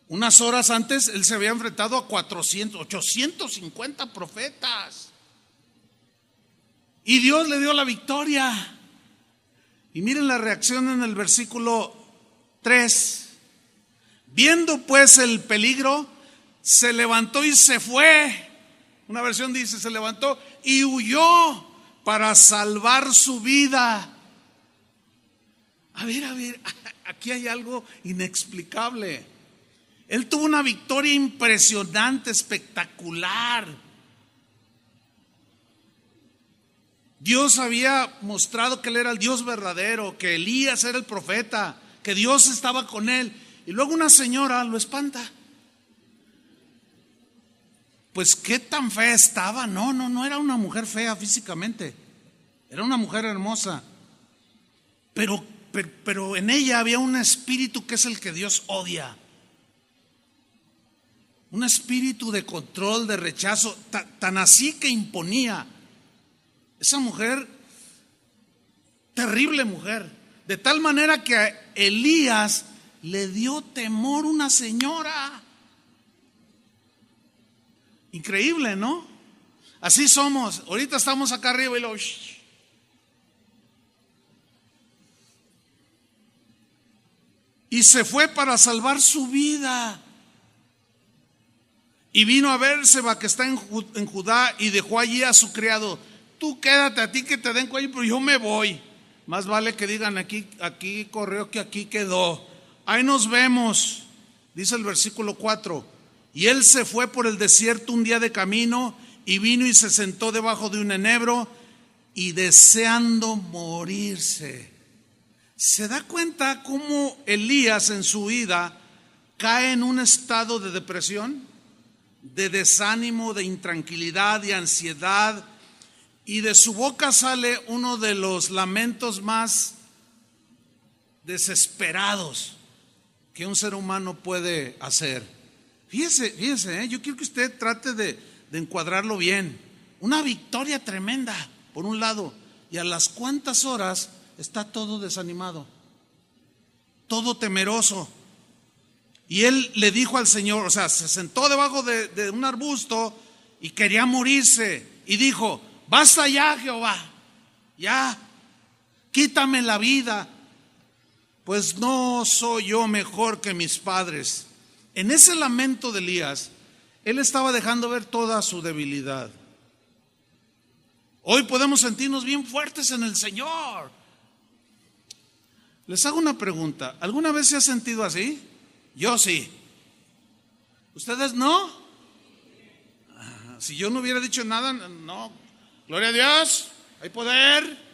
unas horas antes él se había enfrentado a 850 profetas y Dios le dio la victoria. Y miren la reacción en el versículo 3. Viendo pues el peligro, se levantó y se fue. Una versión dice: se levantó y huyó para salvar su vida. A ver, aquí hay algo inexplicable. Él tuvo una victoria impresionante, espectacular. Dios había mostrado que él era el Dios verdadero, que Elías era el profeta, que Dios estaba con él. Y luego una señora lo espanta. Pues qué tan fea estaba. No era una mujer fea físicamente, era una mujer hermosa, pero en ella había un espíritu que es el que Dios odia. Un espíritu de control, de rechazo, tan así que imponía. Esa mujer, terrible mujer, de tal manera que a Elías le dio temor una señora. Increíble, ¿no? Así somos. Ahorita estamos acá arriba y lo... Y se fue para salvar su vida. Y vino a Bérseba, que está en Judá, y dejó allí a su criado. Tú quédate, a ti que te den cuello, pero yo me voy. Más vale que digan: aquí corrió que aquí quedó. Ahí nos vemos. Dice el versículo 4. Y él se fue por el desierto un día de camino, y vino y se sentó debajo de un enebro, y deseando morirse. ¿Se da cuenta cómo Elías en su vida cae en un estado de depresión, de desánimo, de intranquilidad, de ansiedad? Y de su boca sale uno de los lamentos más desesperados que un ser humano puede hacer. Fíjese, yo quiero que usted trate de encuadrarlo bien. Una victoria tremenda, por un lado, y a las cuantas horas está todo desanimado, todo temeroso. Y él le dijo al Señor, o sea, se sentó debajo de un arbusto y quería morirse. Y dijo: basta ya, Jehová, ya, quítame la vida, pues no soy yo mejor que mis padres. En ese lamento de Elías, él estaba dejando ver toda su debilidad. Hoy podemos sentirnos bien fuertes en el Señor. Les hago una pregunta: ¿alguna vez se ha sentido así? Yo sí. ¿Ustedes no? Si yo no hubiera dicho nada, no. Gloria a Dios, hay poder.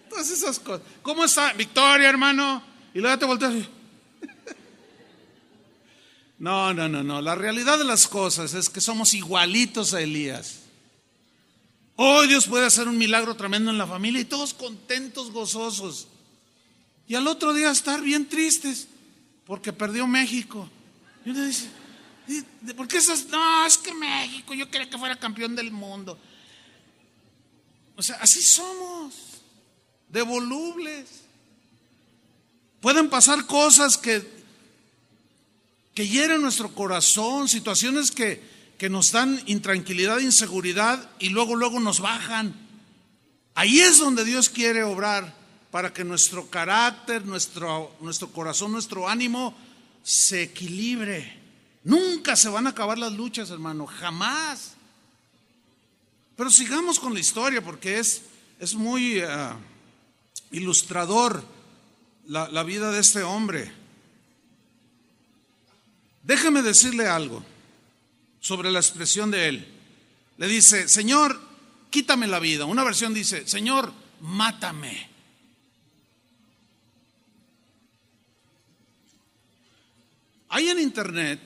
Todas esas cosas. ¿Cómo está? Victoria, hermano. Y luego te volteas y... No. La realidad de las cosas es que somos igualitos a Elías. Hoy Dios puede hacer un milagro tremendo en la familia y todos contentos, gozosos. Y al otro día estar bien tristes porque perdió México. Y uno dice: ¿por qué esas? No, es que México, yo quería que fuera campeón del mundo. O sea, así somos, de volubles. Pueden pasar cosas que hieren nuestro corazón, situaciones que nos dan intranquilidad, inseguridad, y luego nos bajan. Ahí es donde Dios quiere obrar, para que nuestro carácter, nuestro corazón, nuestro ánimo se equilibre. Nunca se van a acabar las luchas, hermano, jamás. Pero sigamos con la historia, porque es muy ilustrador la vida de este hombre. Déjeme decirle algo sobre la expresión de él. Le dice: Señor, quítame la vida. Una versión dice, Señor, mátame. Hay en internet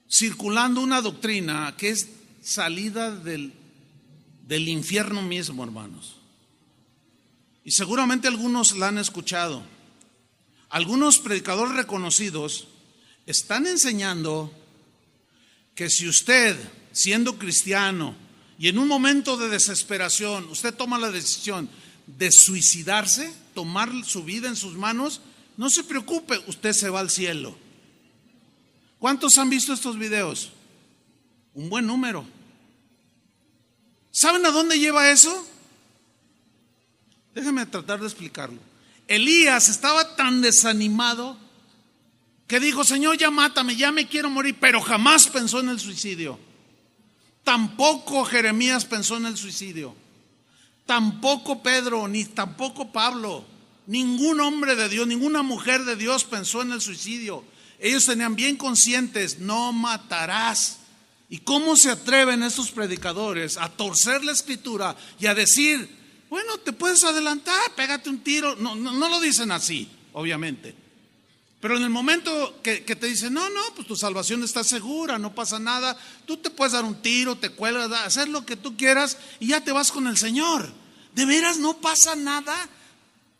circulando una doctrina que es salida del infierno mismo, hermanos. Y seguramente algunos la han escuchado. Algunos predicadores reconocidos están enseñando que si usted, siendo cristiano, y en un momento de desesperación, usted toma la decisión de suicidarse, tomar su vida en sus manos, no se preocupe, usted se va al cielo. ¿Cuántos han visto estos videos? Un buen número. ¿Saben a dónde lleva eso? Déjenme tratar de explicarlo. Elías estaba tan desanimado que dijo, Señor, ya mátame, ya me quiero morir, pero jamás pensó en el suicidio. Tampoco Jeremías pensó en el suicidio. Tampoco Pedro, ni tampoco Pablo. Ningún hombre de Dios, ninguna mujer de Dios pensó en el suicidio. Ellos tenían bien conscientes, no matarás. ¿Y cómo se atreven estos predicadores a torcer la escritura y a decir, bueno, te puedes adelantar, pégate un tiro? No lo dicen así, obviamente. Pero en el momento que te dicen, no, pues tu salvación está segura, no pasa nada, tú te puedes dar un tiro, te cuelgas, hacer lo que tú quieras y ya te vas con el Señor. ¿De veras no pasa nada?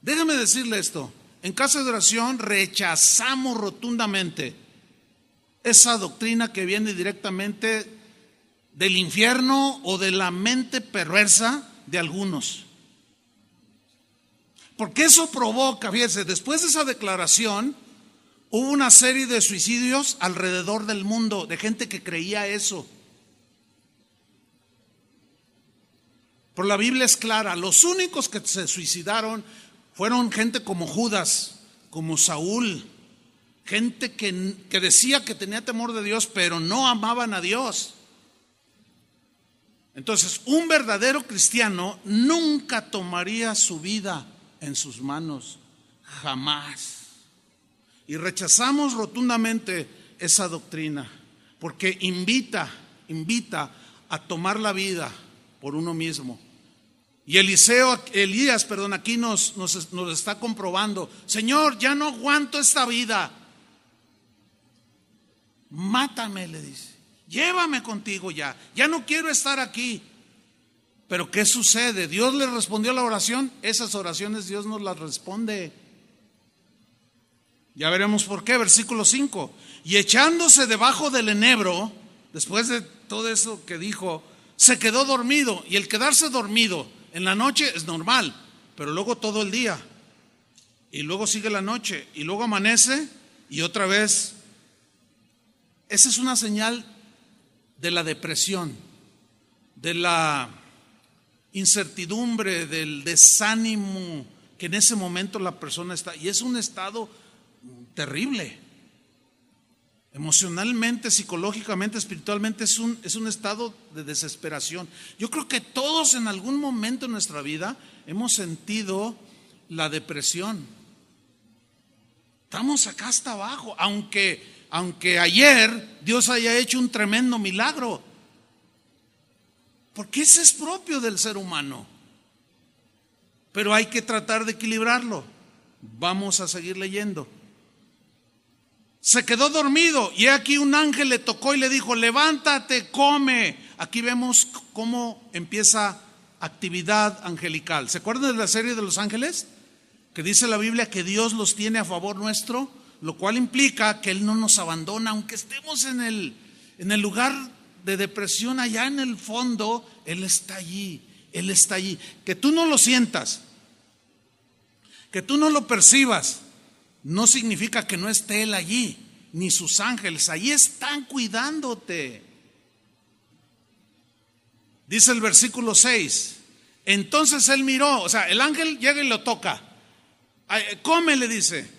Déjame decirle esto, en Casa de Oración rechazamos rotundamente esa doctrina que viene directamente del infierno o de la mente perversa de algunos. Porque eso provoca, fíjense, después de esa declaración, hubo una serie de suicidios alrededor del mundo, de gente que creía eso. Por la Biblia es clara, los únicos que se suicidaron fueron gente como Judas, como Saúl, gente que decía que tenía temor de Dios, pero no amaban a Dios. Entonces, un verdadero cristiano nunca tomaría su vida en sus manos, jamás. Y rechazamos rotundamente esa doctrina, porque invita a tomar la vida por uno mismo. Y Elías, aquí nos está comprobando, Señor, ya no aguanto esta vida. Mátame, le dice. Llévame contigo ya no quiero estar aquí. Pero ¿qué sucede? Dios le respondió a la oración. Esas oraciones Dios nos las responde. Ya veremos por qué. Versículo 5. Y echándose debajo del enebro, después de todo eso que dijo, se quedó dormido. Y el quedarse dormido en la noche es normal, pero luego todo el día, y luego sigue la noche, y luego amanece, y otra vez. Esa es una señal de la depresión, de la incertidumbre, del desánimo que en ese momento la persona está, y es un estado terrible. Emocionalmente, psicológicamente, espiritualmente es un estado de desesperación. Yo creo que todos en algún momento en nuestra vida hemos sentido la depresión. Estamos acá hasta abajo, aunque ayer Dios haya hecho un tremendo milagro, porque ese es propio del ser humano. Pero hay que tratar de equilibrarlo. Vamos a seguir leyendo. Se quedó dormido y aquí un ángel le tocó y le dijo, levántate, come. Aquí vemos cómo empieza actividad angelical. ¿Se acuerdan de la serie de los ángeles? Que dice la Biblia que Dios los tiene a favor nuestro, lo cual implica que Él no nos abandona, aunque estemos en el lugar de depresión allá en el fondo, Él está allí, Él está allí. Que tú no lo sientas, que tú no lo percibas, no significa que no esté Él allí, ni sus ángeles, allí están cuidándote. Dice el versículo 6, entonces él miró, o sea, el ángel llega y lo toca, come, le dice.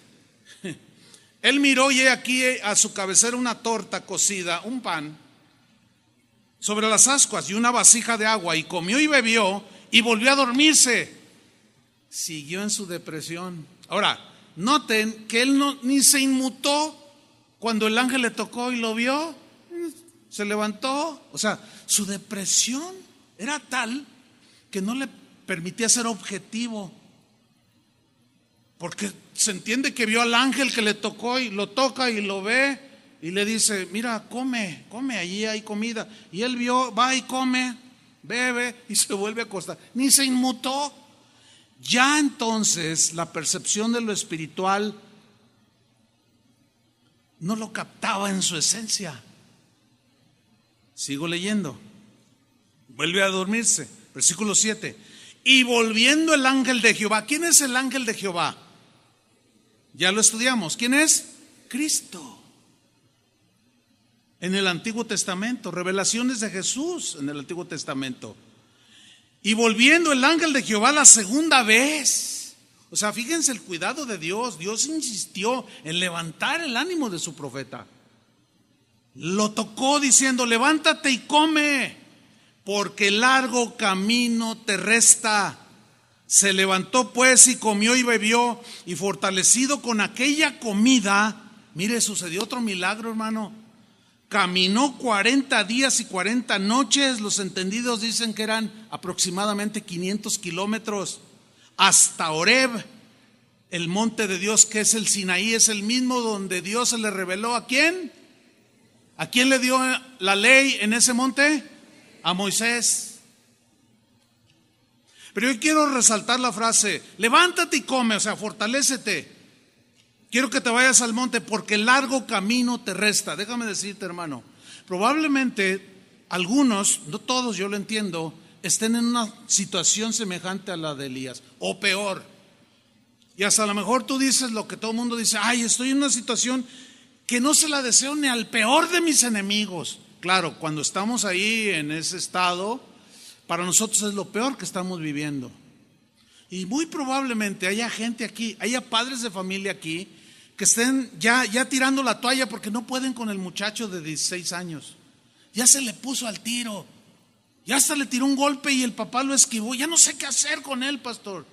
Él miró y aquí a su cabecera una torta cocida, un pan, sobre las ascuas y una vasija de agua, y comió y bebió y volvió a dormirse. Siguió en su depresión. Ahora, noten que él ni se inmutó cuando el ángel le tocó y lo vio, se levantó. O sea, su depresión era tal que no le permitía ser objetivo, porque se entiende que vio al ángel que le tocó y lo toca y lo ve y le dice: mira, come, allí hay comida. Y él vio, va y come, bebe y se vuelve a acostar. Ni se inmutó. Ya entonces la percepción de lo espiritual no lo captaba en su esencia. Sigo leyendo. Vuelve a dormirse. Versículo 7. Y volviendo el ángel de Jehová. ¿Quién es el ángel de Jehová? Ya lo estudiamos. ¿Quién es? Cristo. En el Antiguo Testamento, revelaciones de Jesús en el Antiguo Testamento. Y volviendo el ángel de Jehová la segunda vez. O sea, fíjense el cuidado de Dios. Dios insistió en levantar el ánimo de su profeta. Lo tocó diciendo: levántate y come, porque largo camino te resta. Se levantó pues y comió y bebió, y fortalecido con aquella comida, mire, sucedió otro milagro, hermano. Caminó 40 días y 40 noches, los entendidos dicen que eran aproximadamente 500 kilómetros, hasta Horeb, el monte de Dios, que es el Sinaí, es el mismo donde Dios se le reveló ¿a quién? ¿A quién le dio la ley en ese monte? A Moisés. Pero yo quiero resaltar la frase: levántate y come, o sea, fortalécete. Quiero que te vayas al monte porque largo camino te resta. Déjame decirte, hermano, probablemente algunos, no todos, yo lo entiendo, estén en una situación semejante a la de Elías, o peor. Y hasta a lo mejor tú dices lo que todo el mundo dice: ay, estoy en una situación que no se la deseo ni al peor de mis enemigos. Claro, cuando estamos ahí en ese estado, para nosotros es lo peor que estamos viviendo. Y muy probablemente haya gente aquí, haya padres de familia aquí, que estén ya tirando la toalla porque no pueden con el muchacho de 16 años. Ya se le puso al tiro, ya hasta le tiró un golpe y el papá lo esquivó. Ya no sé qué hacer con él, pastor.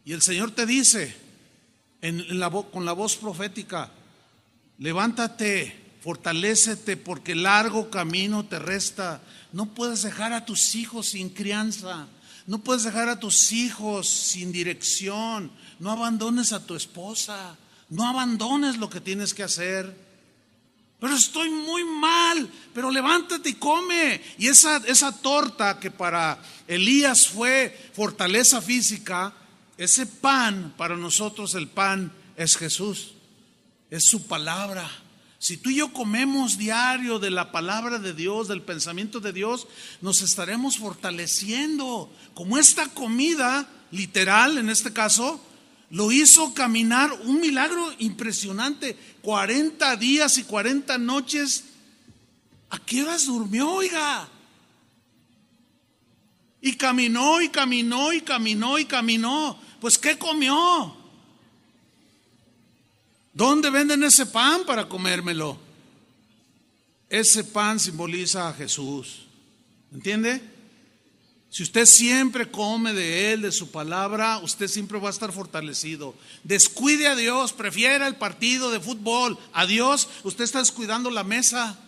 Y el Señor te dice con la voz profética: levántate, fortalécete, porque largo camino te resta. No puedes dejar a tus hijos sin crianza. No puedes dejar a tus hijos sin dirección. No abandones a tu esposa. No abandones lo que tienes que hacer. Pero estoy muy mal. Pero levántate y come. Y esa torta que para Elías fue fortaleza física, ese pan, para nosotros el pan es Jesús. Es su palabra. Si tú y yo comemos diario de la palabra de Dios, del pensamiento de Dios, nos estaremos fortaleciendo. Como esta comida, literal en este caso, lo hizo caminar, un milagro impresionante. 40 días y 40 noches. ¿A qué horas durmió, oiga? Y caminó y caminó y caminó y caminó. Pues ¿qué comió? ¿Dónde venden ese pan para comérmelo? Ese pan simboliza a Jesús. ¿Entiende? Si usted siempre come de Él, de su palabra, usted siempre va a estar fortalecido. Descuide a Dios, prefiera el partido de fútbol a Dios, usted está descuidando la mesa.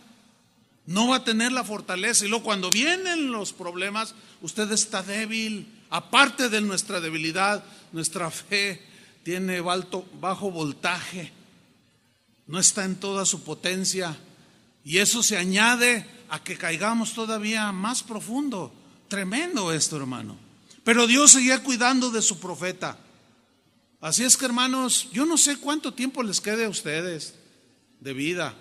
No va a tener la fortaleza. Y luego cuando vienen los problemas, usted está débil. Aparte de nuestra debilidad, nuestra fe tiene bajo voltaje, no está en toda su potencia, y eso se añade a que caigamos todavía más profundo. Tremendo esto, hermano. Pero Dios seguía cuidando de su profeta. Así es que, hermanos, yo no sé cuánto tiempo les quede a ustedes de vida,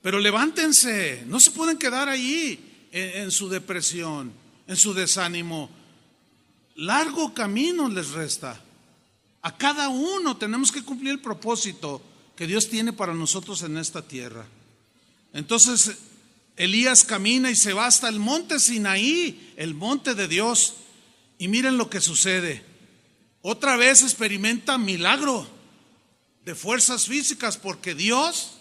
pero levántense, no se pueden quedar ahí en su depresión, en su desánimo. Largo camino les resta. A cada uno tenemos que cumplir el propósito que Dios tiene para nosotros en esta tierra. Entonces Elías camina y se va hasta el monte Sinaí, el monte de Dios. Y miren lo que sucede. Otra vez experimenta milagro de fuerzas físicas, porque Dios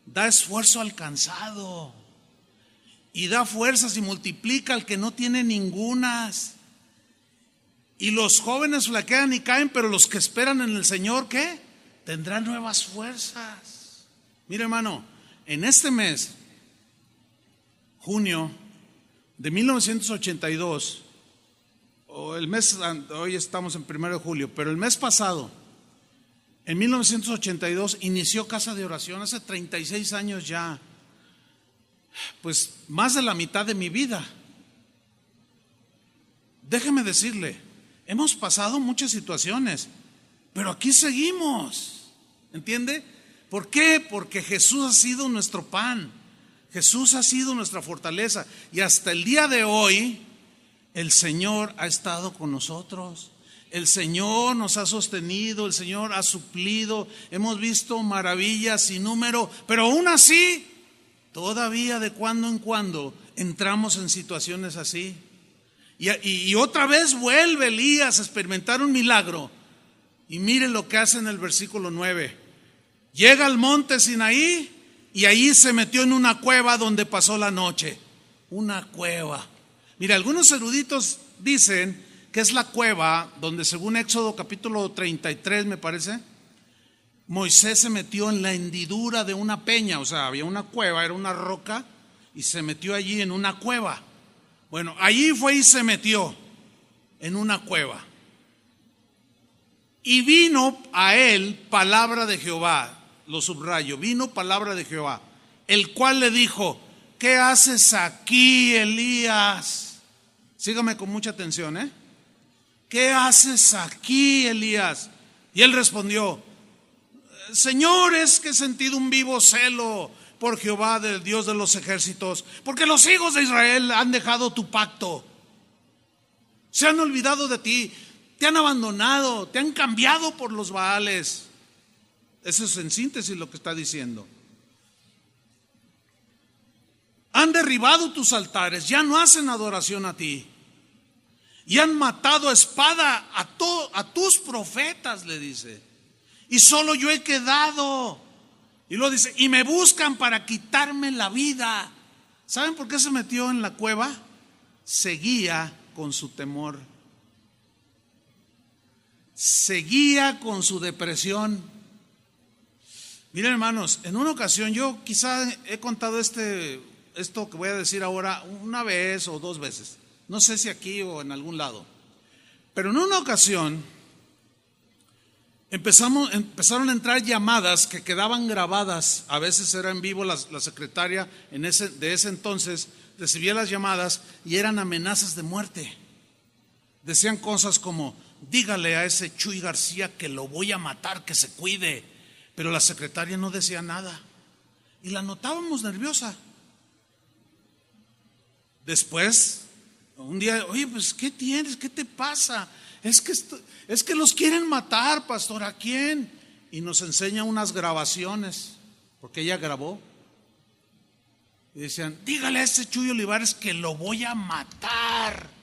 da esfuerzo al cansado y da fuerzas y multiplica al que no tiene ningunas. Y los jóvenes flaquean y caen, pero los que esperan en el Señor, ¿qué? Tendrán nuevas fuerzas. Mire, hermano, en este mes junio de 1982, hoy estamos en 1 de julio, pero el mes pasado, en 1982, inició Casa de Oración, hace 36 años ya, pues más de la mitad de mi vida. Déjeme decirle, hemos pasado muchas situaciones, pero aquí seguimos, ¿entiende? ¿Por qué? Porque Jesús ha sido nuestro pan, Jesús ha sido nuestra fortaleza, y hasta el día de hoy el Señor ha estado con nosotros. El Señor nos ha sostenido, el Señor ha suplido, hemos visto maravillas sin número, pero aún así, todavía de cuando en cuando entramos en situaciones así. Y otra vez vuelve Elías a experimentar un milagro. Y miren lo que hace en el versículo 9. Llega al monte Sinaí y ahí se metió en una cueva donde pasó la noche. Una cueva. Mira, algunos eruditos dicen que es la cueva donde, según Éxodo capítulo 33 me parece, Moisés se metió en la hendidura de una peña. O sea, había una cueva, era una roca, y se metió allí en una cueva. Bueno, allí fue y se metió en una cueva. Y vino a él palabra de Jehová, lo subrayo, vino palabra de Jehová, el cual le dijo: ¿qué haces aquí, Elías? Sígame con mucha atención, ¿qué haces aquí, Elías? Y él respondió: Señor, es que he sentido un vivo celo por Jehová, del Dios de los ejércitos, porque los hijos de Israel han dejado tu pacto, se han olvidado de ti, te han abandonado, te han cambiado por los Baales. Eso es en síntesis lo que está diciendo. Han derribado tus altares, ya no hacen adoración a ti, y han matado a espada a tus profetas, le dice, y solo yo he quedado. Y luego dice: y me buscan para quitarme la vida. ¿Saben por qué se metió en la cueva? Seguía con su temor, seguía con su depresión. Miren, hermanos, en una ocasión, yo quizá he contado esto que voy a decir ahora una vez o dos veces, no sé si aquí o en algún lado, pero en una ocasión empezaron a entrar llamadas que quedaban grabadas. A veces era en vivo, la secretaria de ese entonces recibía las llamadas y eran amenazas de muerte. Decían cosas como: dígale a ese Chuy García que lo voy a matar, que se cuide. Pero la secretaria no decía nada y la notábamos nerviosa. Después, un día: oye, pues ¿qué tienes? ¿Qué te pasa? Es que los quieren matar, pastor. ¿A quién? Y nos enseña unas grabaciones, porque ella grabó. Y decían: dígale a ese Chuy Olivares que lo voy a matar.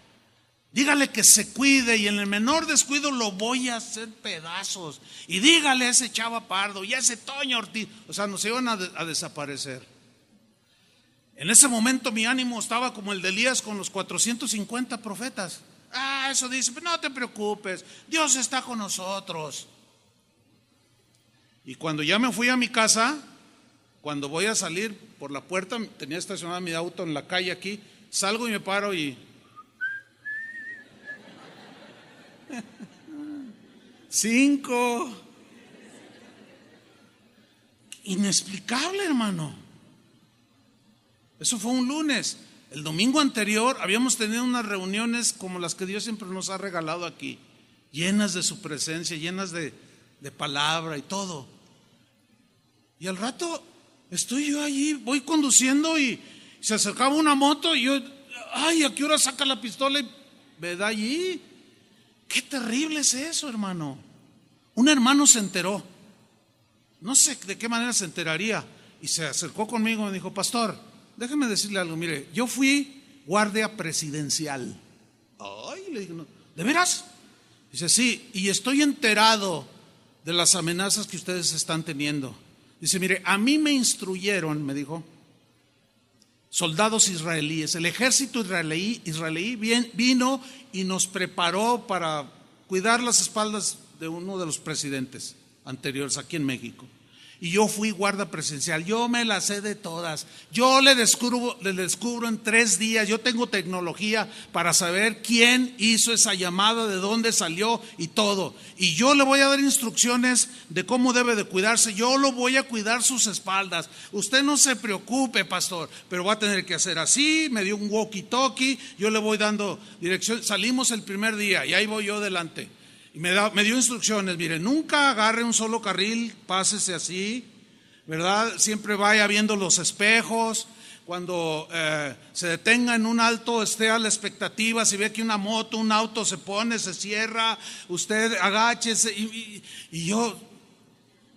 Dígale que se cuide y en el menor descuido lo voy a hacer pedazos. Y dígale a ese Chava Pardo y a ese Toño Ortiz. O sea, nos iban a desaparecer. En ese momento mi ánimo estaba como el de Elías con los 450 profetas. Eso dice: pero no te preocupes, Dios está con nosotros. Y cuando ya me fui a mi casa, cuando voy a salir por la puerta, tenía estacionado mi auto en la calle aquí, salgo y me paro y... 5. Inexplicable, hermano. Eso fue un lunes. El domingo anterior habíamos tenido unas reuniones como las que Dios siempre nos ha regalado aquí, llenas de su presencia, llenas de palabra y todo. Y al rato estoy yo allí, voy conduciendo y se acercaba una moto y yo: ay, ¿a qué hora saca la pistola? Y me da allí. Qué terrible es eso, hermano. Un hermano se enteró, no sé de qué manera se enteraría, y se acercó conmigo y me dijo: pastor, déjeme decirle algo. Mire, yo fui guardia presidencial. Ay, le dije: no, ¿de veras? Dice: sí, y estoy enterado de las amenazas que ustedes están teniendo. Dice: mire, a mí me instruyeron, me dijo, soldados israelíes, el ejército israelí vino y nos preparó para cuidar las espaldas de uno de los presidentes anteriores aquí en México. Y yo fui guarda presencial, yo me las sé de todas. Yo le descubro en 3 días, yo tengo tecnología para saber quién hizo esa llamada, de dónde salió y todo. Y yo le voy a dar instrucciones de cómo debe de cuidarse, yo lo voy a cuidar sus espaldas. Usted no se preocupe, pastor, pero va a tener que hacer así. Me dio un walkie-talkie, yo le voy dando dirección. Salimos el primer día y ahí voy yo delante. Y me dio instrucciones, mire, nunca agarre un solo carril, pásese así, ¿verdad? Siempre vaya viendo los espejos. Cuando se detenga en un alto, esté a la expectativa. Si ve que una moto, un auto se pone, se cierra, usted agáchese. Y yo,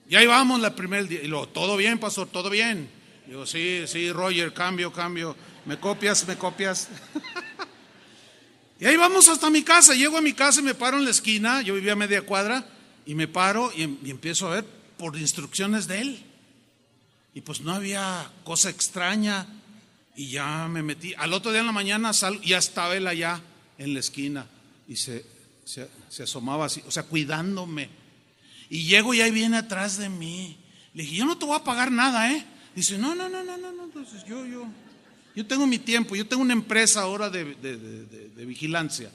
y ahí vamos el primer día. Y luego, ¿todo bien, pastor? ¿Todo bien? Digo, sí, Roger, cambio. ¿Me copias? Y ahí vamos hasta mi casa. Llego a mi casa y me paro en la esquina. Yo vivía a media cuadra. Y me paro y empiezo a ver por instrucciones de él. Y pues no había cosa extraña. Y ya me metí. Al otro día en la mañana salgo, ya estaba él allá en la esquina. Y se asomaba así, o sea, cuidándome. Y llego y ahí viene atrás de mí. Le dije, yo no te voy a pagar nada, ¿eh? Dice, no. Entonces yo tengo mi tiempo, yo tengo una empresa ahora de vigilancia.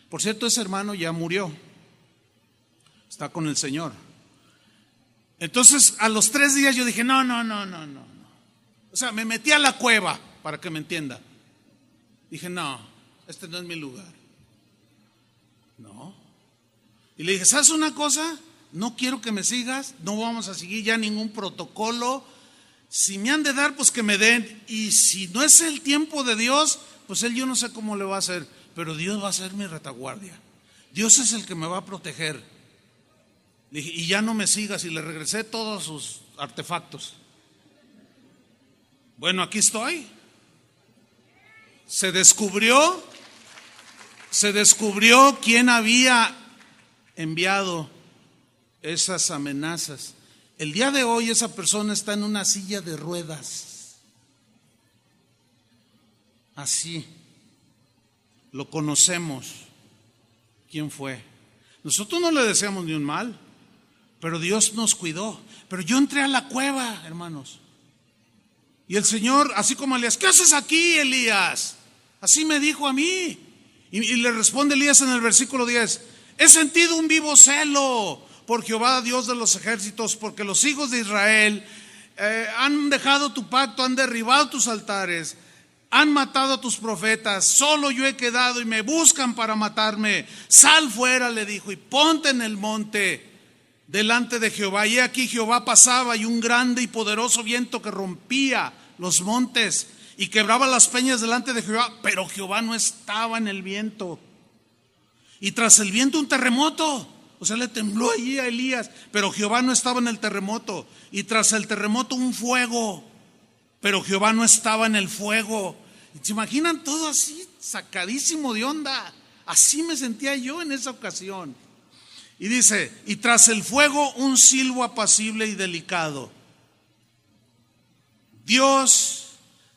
Por cierto, ese hermano ya murió, está con el Señor. Entonces, a los 3 días yo dije, no. O sea, me metí a la cueva, para que me entienda. Dije, no, este no es mi lugar. No. Y le dije, ¿sabes una cosa? No quiero que me sigas, no vamos a seguir ya ningún protocolo. Si me han de dar, pues que me den. Y si no es el tiempo de Dios, pues yo no sé cómo le va a hacer. Pero Dios va a ser mi retaguardia. Dios es el que me va a proteger. Le dije, y ya no me sigas. Y le regresé todos sus artefactos. Bueno, aquí estoy. Se descubrió quién había enviado esas amenazas. El día de hoy esa persona está en una silla de ruedas. Así. Lo conocemos. ¿Quién fue? Nosotros no le deseamos ni un mal, pero Dios nos cuidó. Pero yo entré a la cueva, hermanos. Y el Señor, así como Elías, ¿qué haces aquí, Elías? Así me dijo a mí. Y le responde Elías en el versículo 10. He sentido un vivo celo por Jehová, Dios de los ejércitos, porque los hijos de Israel han dejado tu pacto, han derribado tus altares, han matado a tus profetas. Solo yo he quedado y me buscan para matarme. Sal fuera, le dijo, y ponte en el monte delante de Jehová. Y aquí Jehová pasaba, y un grande y poderoso viento que rompía los montes y quebraba las peñas delante de Jehová, pero Jehová no estaba en el viento. Y tras el viento un terremoto. O sea, le tembló allí a Elías, pero Jehová no estaba en el terremoto. Y tras el terremoto un fuego, pero Jehová no estaba en el fuego. ¿Se imaginan todo así, sacadísimo de onda? Así me sentía yo en esa ocasión. Y dice, y tras el fuego un silbo apacible y delicado. Dios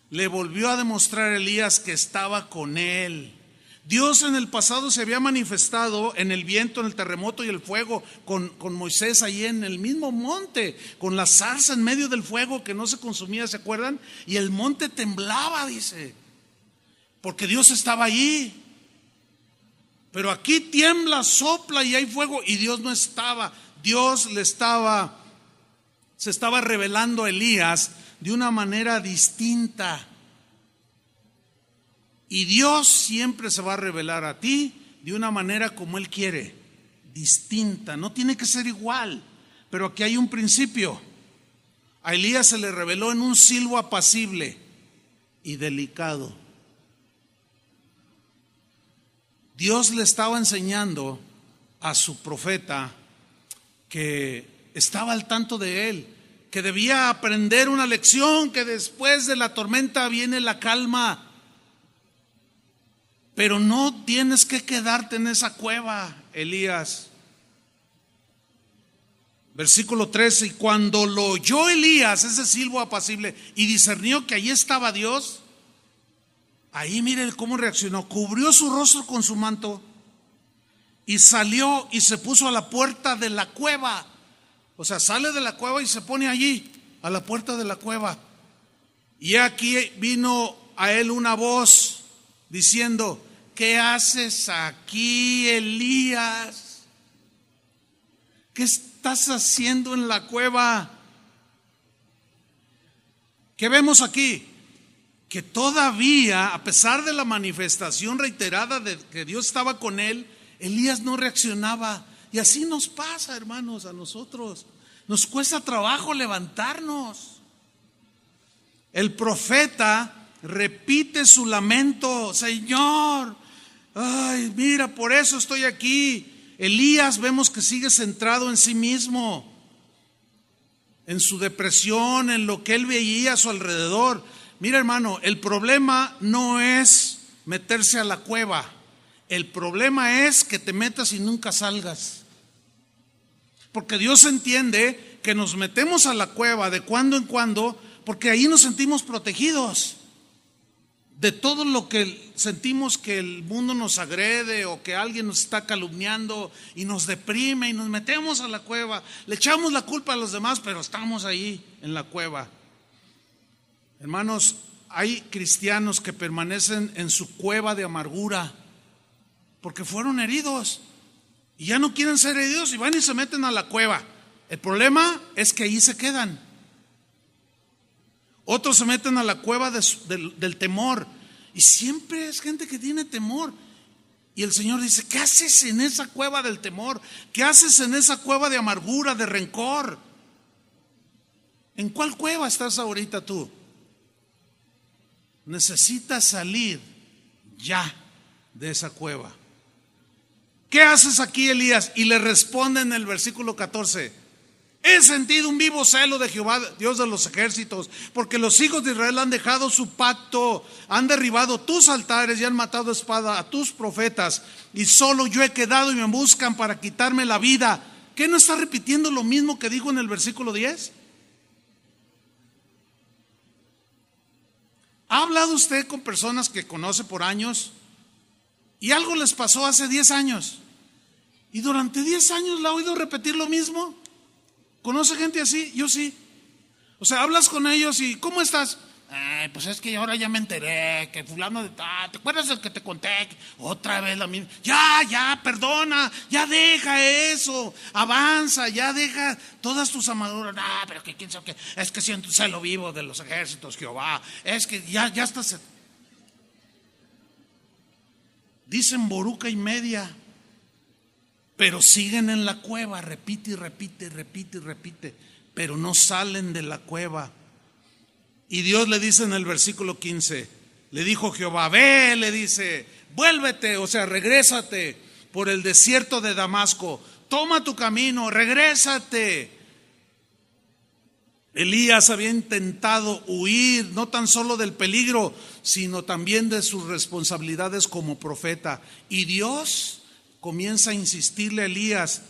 le volvió a demostrar a Elías que estaba con él. Dios en el pasado se había manifestado en el viento, en el terremoto y el fuego con Moisés ahí en el mismo monte, con la zarza en medio del fuego que no se consumía, ¿se acuerdan? Y el monte temblaba, dice, porque Dios estaba allí. Pero aquí tiembla, sopla y hay fuego, y Dios no estaba. Dios se estaba revelando a Elías de una manera distinta. Y Dios siempre se va a revelar a ti de una manera como Él quiere, distinta. No tiene que ser igual, pero aquí hay un principio. A Elías se le reveló en un silbo apacible y delicado. Dios le estaba enseñando a su profeta que estaba al tanto de él, que debía aprender una lección, que después de la tormenta viene la calma. Pero no tienes que quedarte en esa cueva, Elías. Versículo 13, y cuando lo oyó Elías, ese silbo apacible, y discernió que allí estaba Dios, ahí mire cómo reaccionó. Cubrió su rostro con su manto y salió y se puso a la puerta de la cueva. O sea, sale de la cueva y se pone allí, a la puerta de la cueva. Y aquí vino a él una voz diciendo: ¿qué haces aquí, Elías? ¿Qué estás haciendo en la cueva? ¿Qué vemos aquí? Que todavía, a pesar de la manifestación reiterada de que Dios estaba con él, Elías no reaccionaba. Y así nos pasa, hermanos, a nosotros. Nos cuesta trabajo levantarnos. El profeta repite su lamento: Señor, ay, mira, por eso estoy aquí. Elías vemos que sigue centrado en sí mismo, en su depresión, en lo que él veía a su alrededor. Mira, hermano, el problema no es meterse a la cueva. El problema es que te metas y nunca salgas. Porque Dios entiende que nos metemos a la cueva de cuando en cuando, porque ahí nos sentimos protegidos de todo lo que sentimos que el mundo nos agrede o que alguien nos está calumniando y nos deprime, y nos metemos a la cueva, le echamos la culpa a los demás, pero estamos ahí en la cueva. Hermanos, hay cristianos que permanecen en su cueva de amargura porque fueron heridos y ya no quieren ser heridos y van y se meten a la cueva. El problema es que ahí se quedan. Otros se meten a la cueva del temor, y siempre es gente que tiene temor. Y el Señor dice: ¿qué haces en esa cueva del temor? ¿Qué haces en esa cueva de amargura, de rencor? ¿En cuál cueva estás ahorita tú? Necesitas salir ya de esa cueva. ¿Qué haces aquí, Elías? Y le responde en el versículo 14: he sentido un vivo celo de Jehová, Dios de los ejércitos, porque los hijos de Israel han dejado su pacto, han derribado tus altares y han matado a espada a tus profetas, y solo yo he quedado y me buscan para quitarme la vida. ¿Qué no está repitiendo lo mismo que dijo en el versículo 10? ¿Ha hablado usted con personas que conoce por años y algo les pasó hace 10 años? Y durante 10 años la ha oído repetir lo mismo. ¿Conoce gente así? Yo sí. O sea, hablas con ellos y ¿cómo estás? Pues es que ahora ya me enteré que fulano de tal, ¿te acuerdas del que te conté? Otra vez la misma. Ya, perdona, ya deja eso, avanza, ya deja todas tus amaduras. Pero que quién sabe qué, es que siento celo vivo de los ejércitos, Jehová. Es que ya estás. Dicen boruca y media, pero siguen en la cueva, repite y repite, pero no salen de la cueva. Y Dios le dice en el versículo 15, le dijo Jehová: ve, le dice, vuélvete, o sea, regrésate por el desierto de Damasco, toma tu camino, regrésate. Elías había intentado huir no tan solo del peligro, sino también de sus responsabilidades como profeta. Y Dios comienza a insistirle a Elías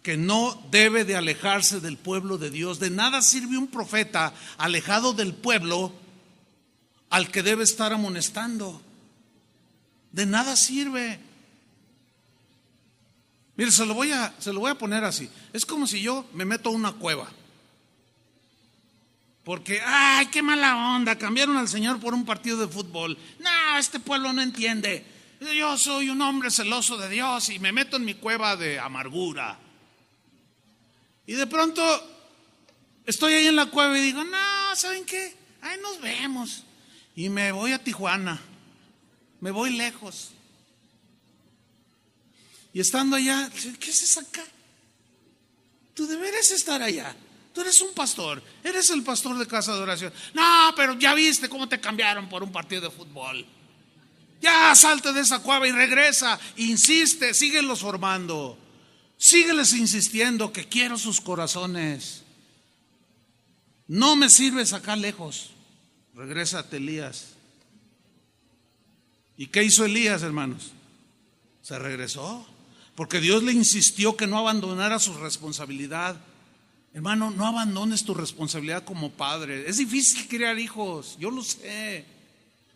que no debe de alejarse del pueblo de Dios. De nada sirve un profeta alejado del pueblo al que debe estar amonestando. De nada sirve. Mire, se lo voy a poner así. Es como si yo me meto a una cueva. Porque, ay, qué mala onda, cambiaron al Señor por un partido de fútbol. No, este pueblo no entiende. Yo soy un hombre celoso de Dios y me meto en mi cueva de amargura. Y de pronto estoy ahí en la cueva y digo: no, ¿saben qué? Ahí nos vemos. Y me voy a Tijuana, me voy lejos. Y estando allá, ¿qué haces acá? Tú deberes estar allá. Tú eres un pastor, eres el pastor de casa de oración. No, pero ya viste cómo te cambiaron por un partido de fútbol. Ya salte de esa cueva y regresa. Insiste, síguelos formando. Sígueles insistiendo que quiero sus corazones. No me sirves acá lejos. Regrésate, Elías. ¿Y qué hizo Elías, hermanos? Se regresó, porque Dios le insistió que no abandonara su responsabilidad. Hermano, no abandones tu responsabilidad como padre. Es difícil criar hijos, yo lo sé,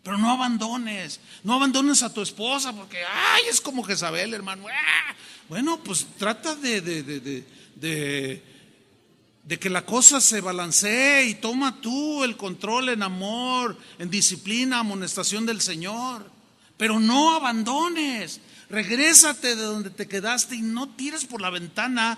pero no abandones a tu esposa, porque ay, es como Jezabel, hermano. Bueno, pues trata de de que la cosa se balancee y toma tú el control en amor, en disciplina, amonestación del Señor. Pero no abandones, regrésate de donde te quedaste y no tires por la ventana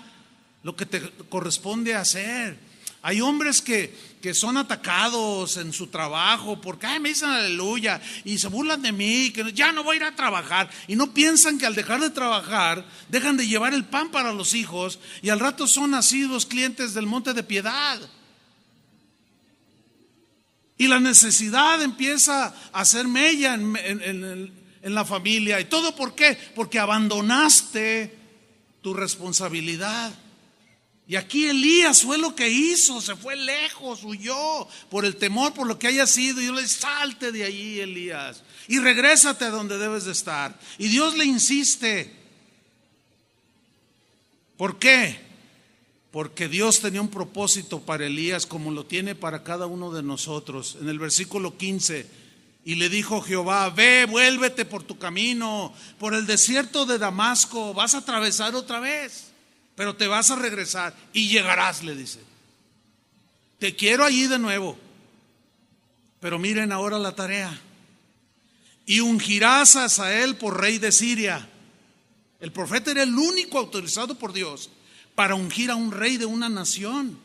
lo que te corresponde hacer. Hay hombres que son atacados en su trabajo porque me dicen aleluya y se burlan de mí, que ya no voy a ir a trabajar, y no piensan que al dejar de trabajar dejan de llevar el pan para los hijos y al rato son nacidos clientes del Monte de Piedad. Y la necesidad empieza a hacer mella en la familia. ¿Y todo por qué? Porque abandonaste tu responsabilidad. Y aquí Elías fue lo que hizo, se fue lejos, huyó por el temor, por lo que haya sido. Y Dios le dice: salte de allí, Elías, y regrésate a donde debes de estar. Y Dios le insiste. ¿Por qué? Porque Dios tenía un propósito para Elías como lo tiene para cada uno de nosotros. En el versículo 15, y le dijo Jehová: ve, vuélvete por tu camino, por el desierto de Damasco, vas a atravesar otra vez, pero te vas a regresar y llegarás, le dice. Te quiero allí de nuevo. Pero miren ahora la tarea. Y ungirás a Hazael por rey de Siria. El profeta era el único autorizado por Dios para ungir a un rey de una nación.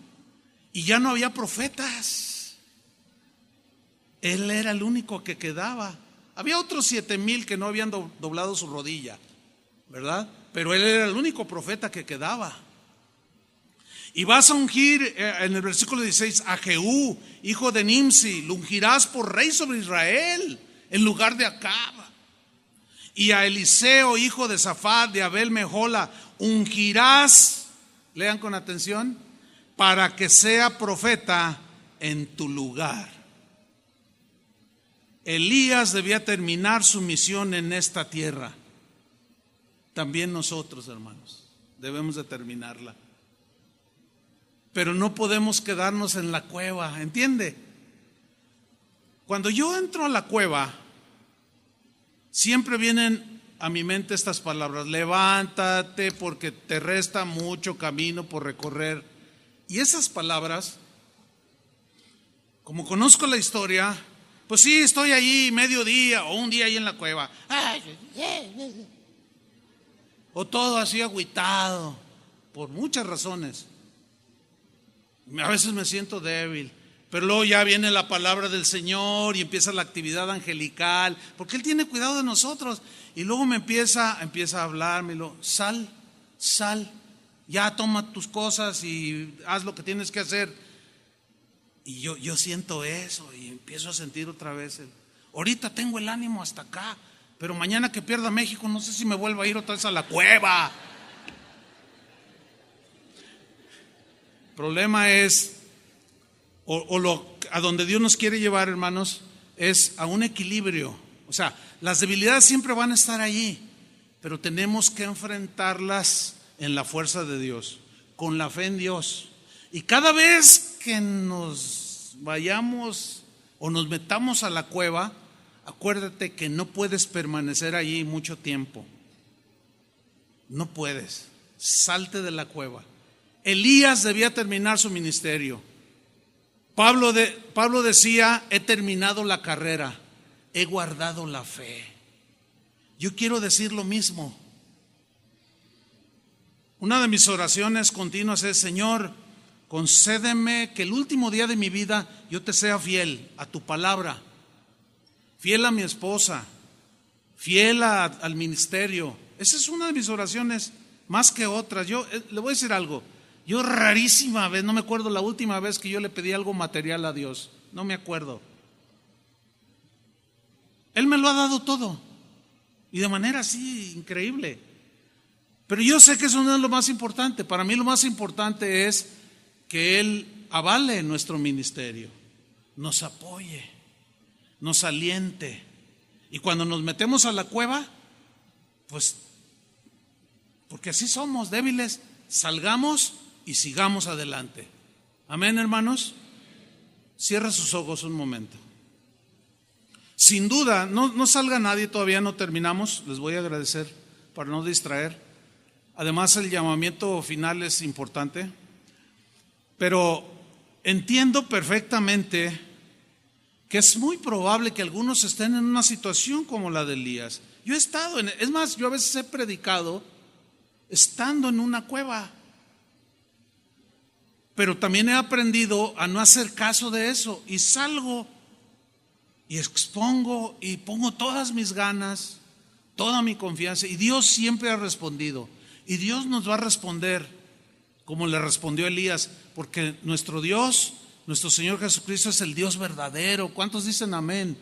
Y ya no había profetas. Él era el único que quedaba. Había otros 7,000 que no habían doblado su rodilla, ¿verdad? Pero él era el único profeta que quedaba. Y vas a ungir, en el versículo 16, a Jehú, hijo de Nimsi, lo ungirás por rey sobre Israel, en lugar de Acab. Y a Eliseo, hijo de Safat, de Abel Mejola, ungirás, lean con atención, para que sea profeta en tu lugar. Elías debía terminar su misión en esta tierra. También nosotros, hermanos, debemos de terminarla. Pero no podemos quedarnos en la cueva, ¿entiende? Cuando yo entro a la cueva, siempre vienen a mi mente estas palabras: levántate porque te resta mucho camino por recorrer. Y esas palabras, como conozco la historia, pues sí, estoy ahí mediodía o un día ahí en la cueva. O todo así agüitado, por muchas razones. A veces me siento débil, pero luego ya viene la palabra del Señor y empieza la actividad angelical, porque Él tiene cuidado de nosotros. Y luego me empieza a hablarme, sal, ya toma tus cosas y haz lo que tienes que hacer. Y yo siento eso y empiezo a sentir otra vez ahorita tengo el ánimo hasta acá, pero mañana que pierda México no sé si me vuelvo a ir otra vez a la cueva. El problema es, a donde Dios nos quiere llevar, hermanos, es a un equilibrio. O sea, las debilidades siempre van a estar allí, pero tenemos que enfrentarlas en la fuerza de Dios, con la fe en Dios. Y cada vez que nos vayamos o nos metamos a la cueva, acuérdate que no puedes permanecer allí mucho tiempo. No puedes. Salte de la cueva. Elías debía terminar su ministerio. Pablo decía: he terminado la carrera, he guardado la fe. Yo quiero decir lo mismo. Una de mis oraciones continuas es: Señor, concédeme que el último día de mi vida yo te sea fiel a tu palabra, fiel a mi esposa, fiel al ministerio. Esa es una de mis oraciones más que otras. Yo le voy a decir algo. Yo rarísima vez, no me acuerdo la última vez que yo le pedí algo material a Dios. No me acuerdo. Él me lo ha dado todo. Y de manera así increíble. Pero yo sé que eso no es lo más importante. Para mí lo más importante es que Él avale nuestro ministerio, nos apoye, nos aliente. Y cuando nos metemos a la cueva, pues, porque así somos débiles, salgamos y sigamos adelante. Amén, hermanos. Cierra sus ojos un momento. Sin duda, no salga nadie, todavía no terminamos. Les voy a agradecer para no distraer. Además, el llamamiento final es importante. Pero entiendo perfectamente que es muy probable que algunos estén en una situación como la de Elías. Yo he estado es más, yo a veces he predicado estando en una cueva. Pero también he aprendido a no hacer caso de eso y salgo y expongo y pongo todas mis ganas, toda mi confianza, y Dios siempre ha respondido, y Dios nos va a responder como le respondió Elías, porque nuestro Dios, nuestro Señor Jesucristo es el Dios verdadero. ¿Cuántos dicen amén?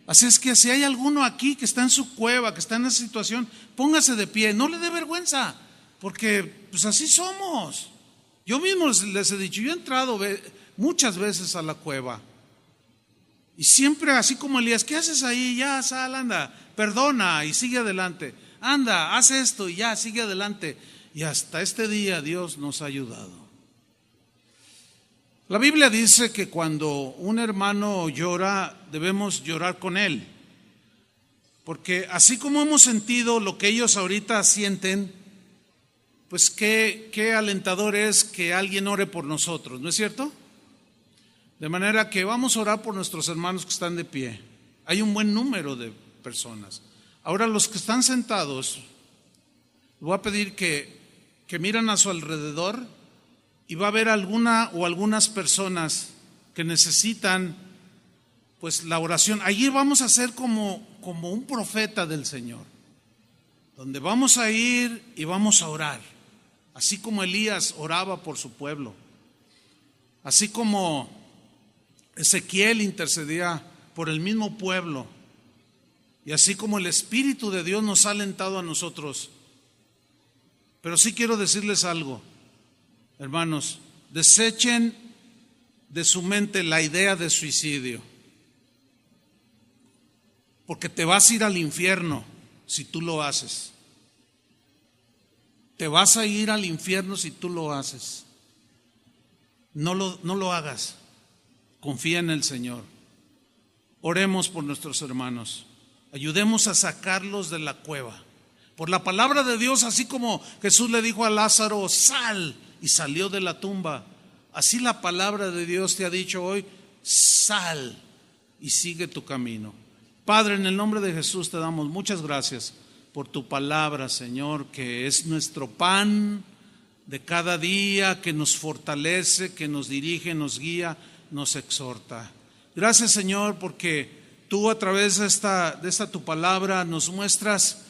Así es que si hay alguno aquí que está en su cueva, que está en esa situación, póngase de pie, no le dé vergüenza, porque pues así somos. Yo mismo les he dicho, yo he entrado muchas veces a la cueva y siempre así como Elías, ¿qué haces ahí? Ya sal, anda, perdona y sigue adelante, anda, haz esto y ya, sigue adelante. Y hasta este día Dios nos ha ayudado. La Biblia dice que cuando un hermano llora, debemos llorar con él, porque así como hemos sentido lo que ellos ahorita sienten, pues qué alentador es que alguien ore por nosotros, ¿no es cierto? De manera que vamos a orar por nuestros hermanos que están de pie. Hay un buen número de personas. Ahora los que están sentados, voy a pedir que miren a su alrededor y va a haber alguna o algunas personas que necesitan pues la oración. Allí vamos a ser como un profeta del Señor, donde vamos a ir y vamos a orar. Así como Elías oraba por su pueblo, así como Ezequiel intercedía por el mismo pueblo, y así como el Espíritu de Dios nos ha alentado a nosotros. Pero sí quiero decirles algo, hermanos, desechen de su mente la idea de suicidio, porque te vas a ir al infierno si tú lo haces. Te vas a ir al infierno si tú lo haces. No lo hagas. Confía en el Señor. Oremos por nuestros hermanos. Ayudemos a sacarlos de la cueva. Por la palabra de Dios, así como Jesús le dijo a Lázaro, sal, y salió de la tumba. Así la palabra de Dios te ha dicho hoy, sal y sigue tu camino. Padre, en el nombre de Jesús te damos muchas gracias por tu palabra, Señor, que es nuestro pan de cada día, que nos fortalece, que nos dirige, nos guía, nos exhorta. Gracias, Señor, porque tú a través de esta tu palabra nos muestras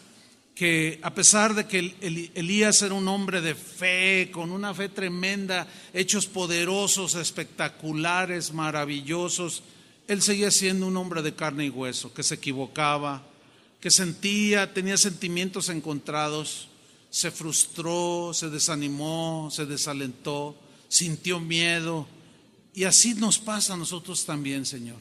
que a pesar de que Elías era un hombre de fe, con una fe tremenda, hechos poderosos, espectaculares, maravillosos, él seguía siendo un hombre de carne y hueso, que se equivocaba, que tenía sentimientos encontrados, se frustró, se desanimó, se desalentó, sintió miedo, y así nos pasa a nosotros también, Señor.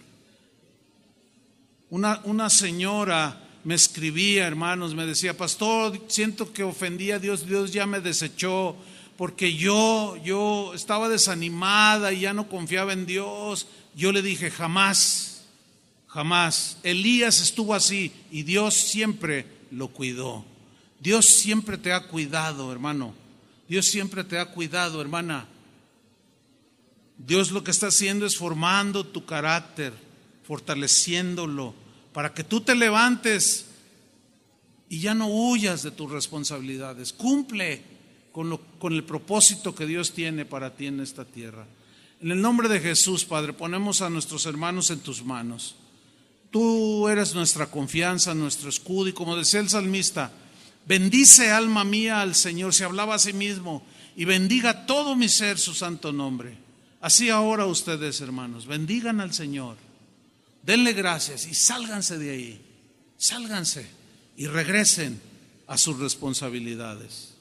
Una señora me escribía, hermanos, me decía, pastor, siento que ofendí a Dios, Dios ya me desechó, porque yo estaba desanimada y ya no confiaba en Dios. Yo le dije, jamás. Elías estuvo así y Dios siempre lo cuidó. Dios siempre te ha cuidado, hermano. Dios siempre te ha cuidado, hermana. Dios lo que está haciendo es formando tu carácter, fortaleciéndolo, para que tú te levantes y ya no huyas de tus responsabilidades. Cumple con el propósito que Dios tiene para ti en esta tierra. En el nombre de Jesús, Padre, ponemos a nuestros hermanos en tus manos. Tú eres nuestra confianza, nuestro escudo, y como decía el salmista, bendice alma mía al Señor, se hablaba a sí mismo, y bendiga todo mi ser su santo nombre. Así ahora ustedes, hermanos, bendigan al Señor, denle gracias y sálganse de ahí, sálganse y regresen a sus responsabilidades.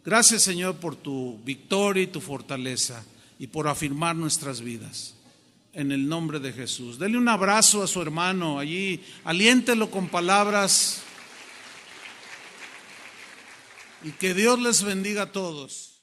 Gracias, Señor, por tu victoria y tu fortaleza y por afirmar nuestras vidas. En el nombre de Jesús. Dele un abrazo a su hermano allí, aliéntelo con palabras y que Dios les bendiga a todos.